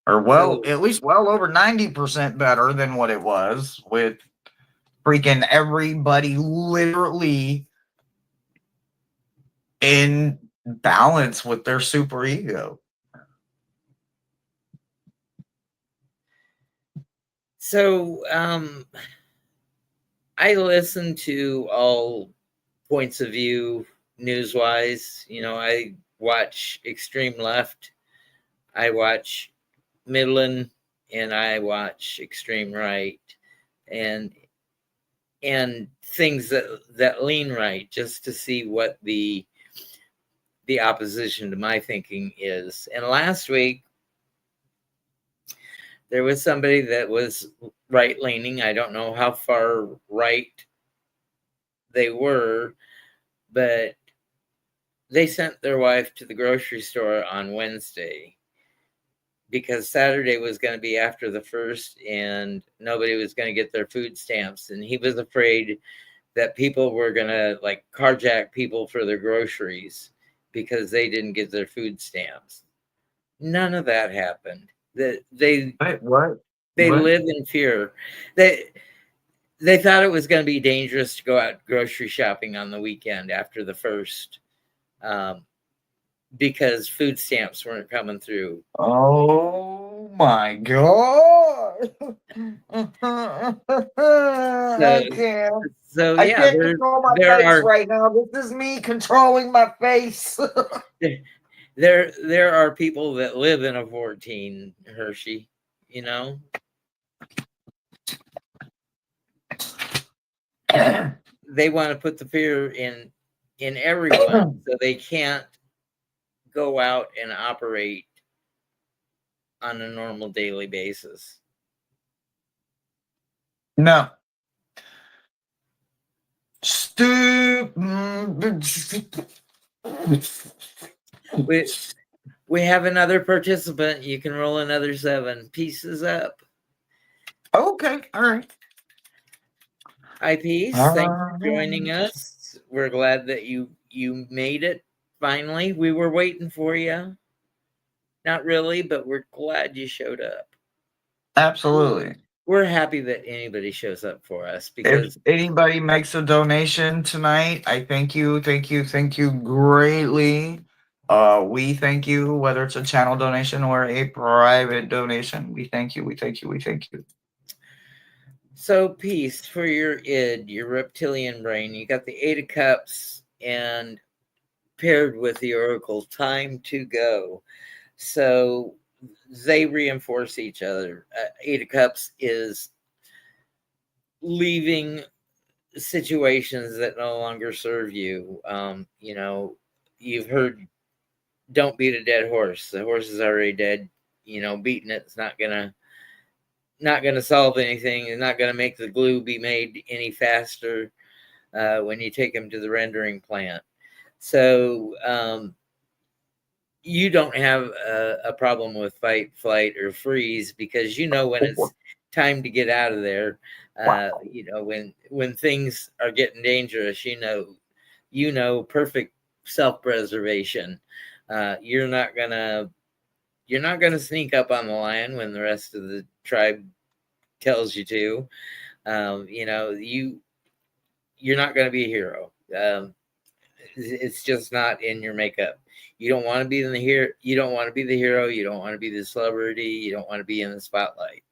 Or well, So, at least well over 90% better than what it was, with freaking everybody literally in balance with their super ego. so I listen to all points of view news wise. You know, I watch extreme left, I watch Midland, and I watch extreme right, and things that lean right, just to see what the opposition to my thinking is. And last week there was somebody that was right leaning. I don't know how far right they were, but they sent their wife to the grocery store on Wednesday because Saturday was going to be after the first and nobody was going to get their food stamps. And he was afraid that people were going to like carjack people for their groceries because they didn't get their food stamps. None of that happened. They Wait, what? live in fear. They thought it was going to be dangerous to go out grocery shopping on the weekend after the first, because food stamps weren't coming through. Oh my god! I can't. So I yeah, can't control my there face are right now. This is me controlling my face. there are people that live in a 14, Hershey, you know. They want to put the fear in everyone so they can't go out and operate on a normal daily basis. No. Stupid. We have another participant. You can roll another 7 pieces up. Okay, all right. Hi, Peace. Thanks for joining us. We're glad that you made it finally. We were waiting for you. Not really, but we're glad you showed up. Absolutely. We're happy that anybody shows up for us, because if anybody makes a donation tonight, I thank you greatly. We thank you, whether it's a channel donation or a private donation. We thank you. So, Peace, for your id, your reptilian brain, you got the 8 of Cups, and paired with the Oracle, time to go. So they reinforce each other. 8 of Cups is leaving situations that no longer serve you. You know, you've heard, don't beat a dead horse. The horse is already dead. You know, beating it's not gonna solve anything. It's not gonna make the glue be made any faster when you take them to the rendering plant. So you don't have a problem with fight, flight, or freeze, because you know when it's time to get out of there. You know, when things are getting dangerous, you know perfect self-preservation. You're not gonna You're not going to sneak up on the lion when the rest of the tribe tells you to. You know, you're not going to be a hero. It's just not in your makeup. You don't want to be in the hero. You don't want to be the hero. You don't want to be the celebrity. You don't want to be in the spotlight.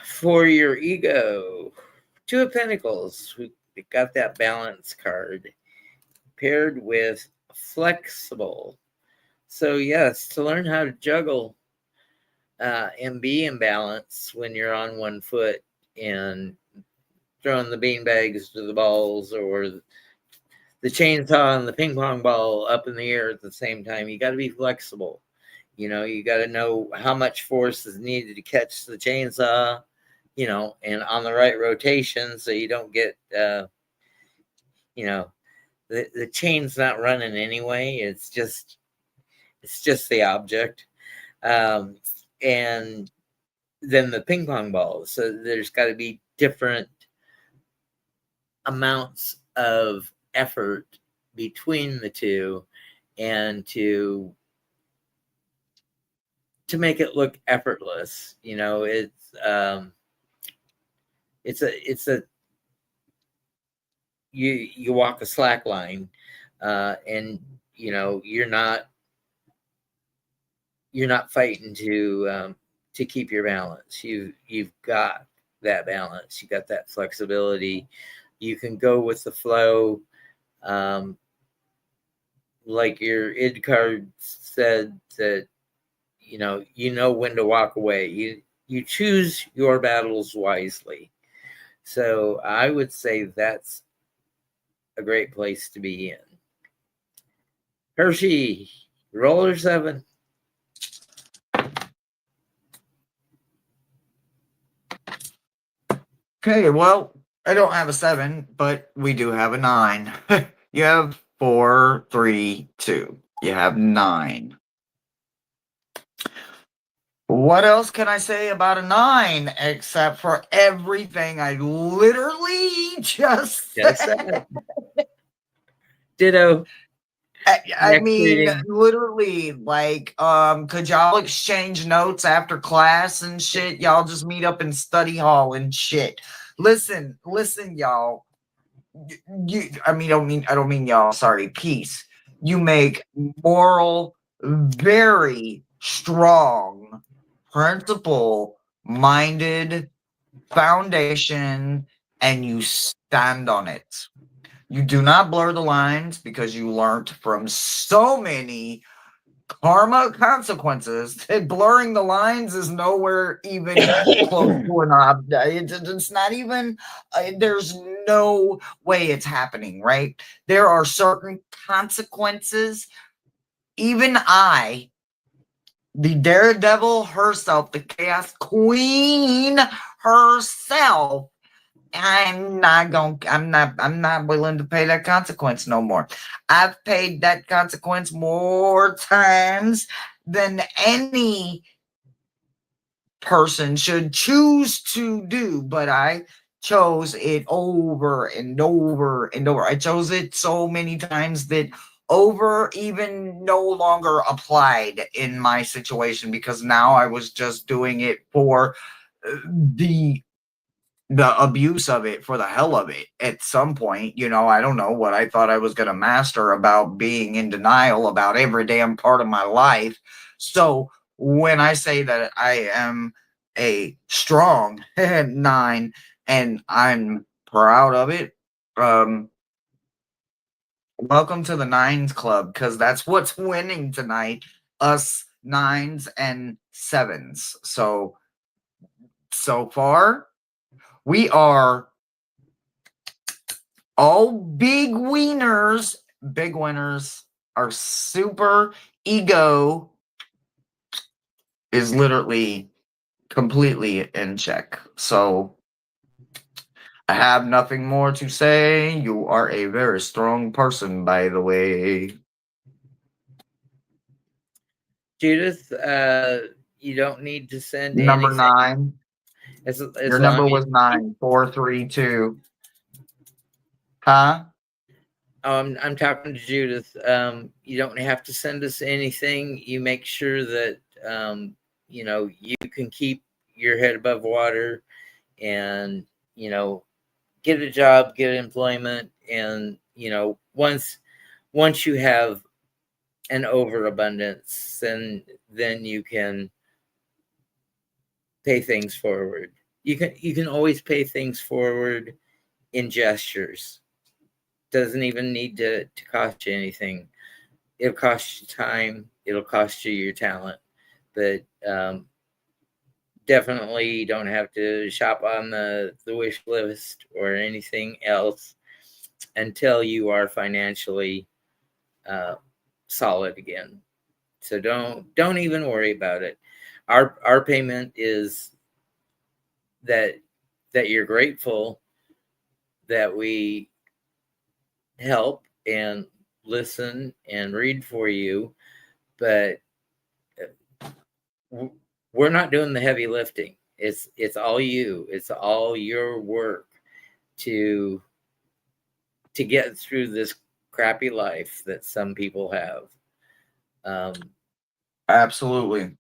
For your ego, Two of Pentacles. We got that balance card paired with flexible. So yes, to learn how to juggle and be in balance when you're on one foot and throwing the bean bags to the balls, or the chainsaw and the ping pong ball up in the air at the same time. You got to be flexible. You know, you got to know how much force is needed to catch the chainsaw, you know, and on the right rotation, so you don't get, you know, the chain's not running anyway. It's just the object. And then the ping pong balls. So there's got to be different amounts of effort between the two, and to make it look effortless. You know, it's a you walk a slack line, and you know, you're not fighting to keep your balance. You've got that balance. You got that flexibility. You can go with the flow. Like your id card said, that you know when to walk away. You choose your battles wisely. So I would say that's a great place to be in. Hershey, roller 7. Okay, well, I don't have a 7, but we do have a 9. You have 4, 3, 2. You have 9. What else can I say about a 9 except for everything I literally just said? Ditto. I Next mean, reading. literally, like, could y'all exchange notes after class and shit? Y'all just meet up in study hall and shit. Listen, y'all. I don't mean y'all. Sorry, peace. You make moral, very strong, principle-minded foundation, and you stand on it. You do not blur the lines because you learned from so many karma consequences that blurring the lines is nowhere even close to an object. It's not even, there's no way it's happening, right? There are certain consequences. Even I, the daredevil herself, the chaos queen herself, I'm not willing to pay that consequence no more. I've paid that consequence more times than any person should choose to do, but I chose it over and over and over. I chose it so many times that over even no longer applied in my situation, because now I was just doing it for the abuse of it, for the hell of it. At some point, I don't know what I thought I was going to master about being in denial about every damn part of my life. So when I say that I am a strong 9 and I'm proud of it, welcome to the 9s club, because that's what's winning tonight. Us 9s and 7s. So far, we are all big winners. Big winners. Our super ego is literally completely in check. So I have nothing more to say. You are a very strong person, by the way. Judith, you don't need to send Number anything. 9. As Your number was 9. 4, 3, 2. Huh? I'm talking to Judith. You don't have to send us anything. You make sure that you can keep your head above water, and get a job, get employment, and once you have an overabundance, then you can pay things forward. You can always pay things forward in gestures. Doesn't even need to cost you anything. It'll cost you time. It'll cost you your talent, but definitely you don't have to shop on the wish list or anything else until you are financially solid again. So don't even worry about it. Our payment is that you're grateful that we help and listen and read for you, but we're not doing the heavy lifting. It's all you. It's all your work to get through this crappy life that some people have. Absolutely.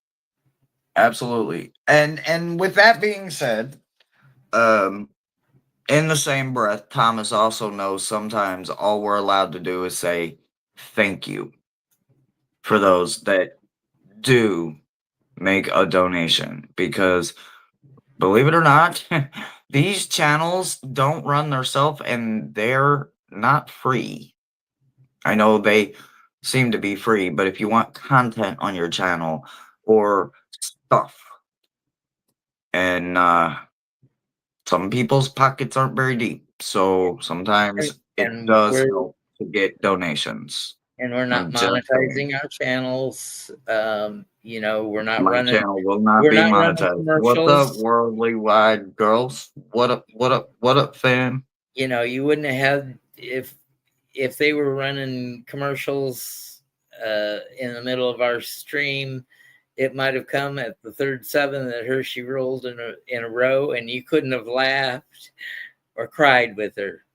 Absolutely. And with that being said, in the same breath, Thomas also knows sometimes all we're allowed to do is say thank you for those that do make a donation, because believe it or not, these channels don't run themselves and they're not free. I know they seem to be free, but if you want content on your channel or stuff, and some people's pockets aren't very deep, so sometimes it and does we're help to get donations. and we're not I'm just saying. monetizing our channels. We're not My running channel will not we're be not running monetized. What's up, commercials. worldly wide girls? What up? What up? What up, fam? You wouldn't have had if they were running commercials in the middle of our stream. It might have come at the third seven that Hershey rolled in a row, and you couldn't have laughed or cried with her.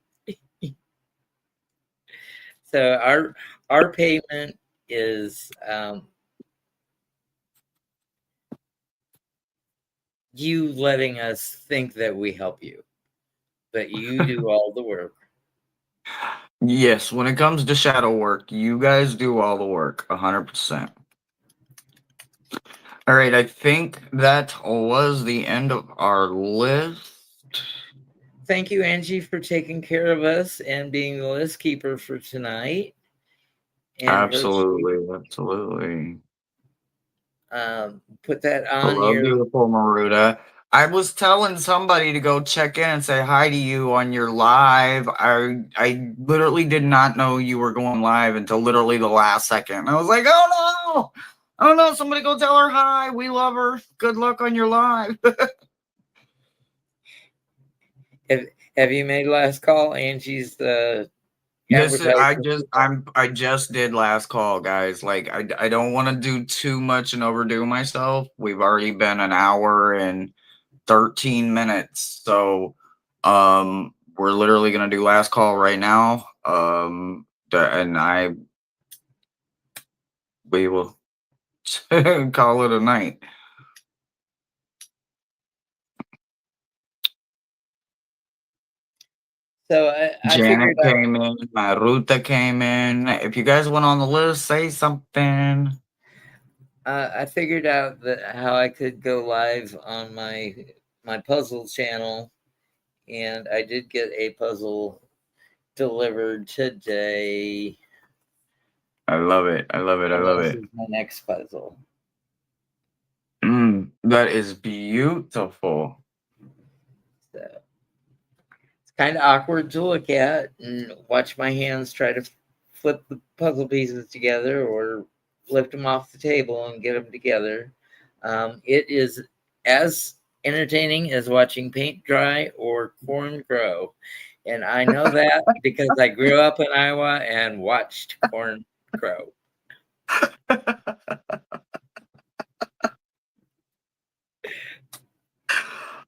So our payment is you letting us think that we help you, but you do all the work. Yes, when it comes to shadow work, you guys do all the work, 100%. All right, I think that was the end of our list. Thank you, Angie, for taking care of us and being the list keeper for tonight. And Absolutely, absolutely. put that on Hello, your. beautiful Maruda. I was telling somebody to go check in and say hi to you on your live. I literally did not know you were going live until literally the last second. I was like, oh no! Oh no, somebody go tell her hi. We love her. Good luck on your live. Have you made last call? Angie's This is advertising. I just did last call, guys. Like I don't want to do too much and overdo myself. We've already been an hour and 13 minutes. So we're literally gonna do last call right now. And we will call it a night. So I Janet figured out. came in, Maruta came in. If you guys went on the list, say something. I figured out that how I could go live on my puzzle channel, and I did get a puzzle delivered today. I love it. I love it. I And love this it. is my next puzzle. That is beautiful. So it's kind of awkward to look at and watch my hands try to flip the puzzle pieces together or lift them off the table and get them together. It is as entertaining as watching paint dry or corn grow. And I know that because I grew up in Iowa and watched corn grow.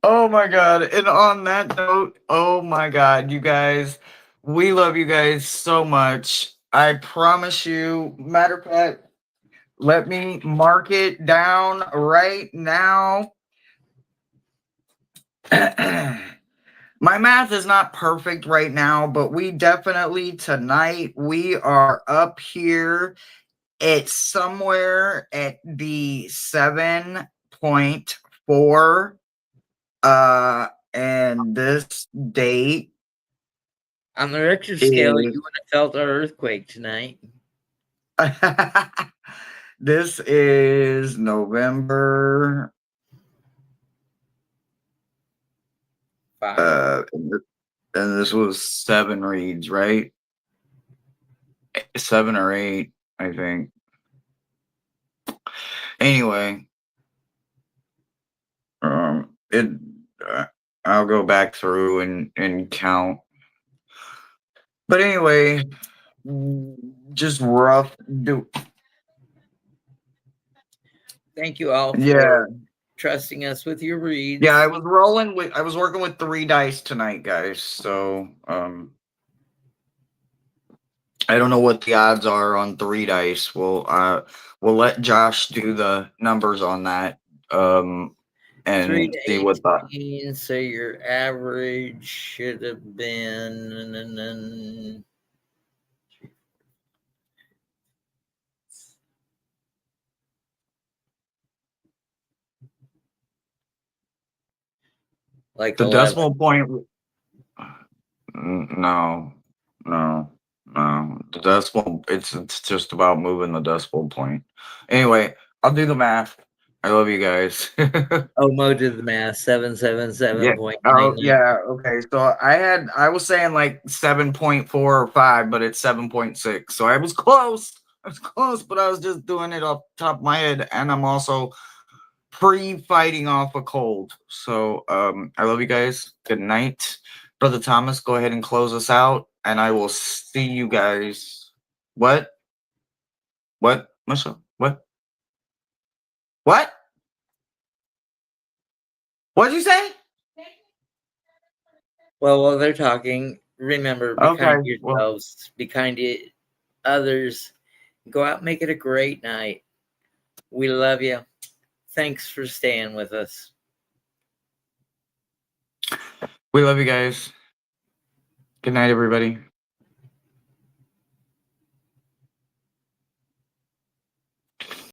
Oh my god. And on that note, oh my god, you guys, We love you guys so much. I promise you. Matter of fact, let me mark it down right now. My math is not perfect right now, but we definitely tonight we are up here. It's somewhere at the 7.4. And this date On the Richter scale, is you would have felt our earthquake tonight. this is November 5. And this was 7 reads, right? 7 or 8, I think. Anyway, it I'll go back through and count. But anyway, just rough do. Thank you all Yeah. for trusting us with your reads. Yeah, I was working with 3 dice tonight, guys. So, I don't know what the odds are on 3 dice. We'll let Josh do the numbers on that. 3 And to see what the 18, so your average should have been like the 11. decimal point. No. The decimal. It's just about moving the decimal point. Anyway, I'll do the math. I love you guys. Oh, Mo did the math. 777.99. Oh yeah. Okay. So I was saying like 7.4 or 5, but it's 7.6. So I was close. But I was just doing it off the top of my head, and I'm also pre-fighting off a cold. So I love you guys. Good night. Brother Thomas, go ahead and close us out, and I will see you guys. What? Michelle? What? What'd you say? Well, while they're talking, remember, be kind to Okay. Well, yourselves, be kind to others. Go out and make it a great night. We love you. Thanks for staying with us. we love you guys. Good night, everybody.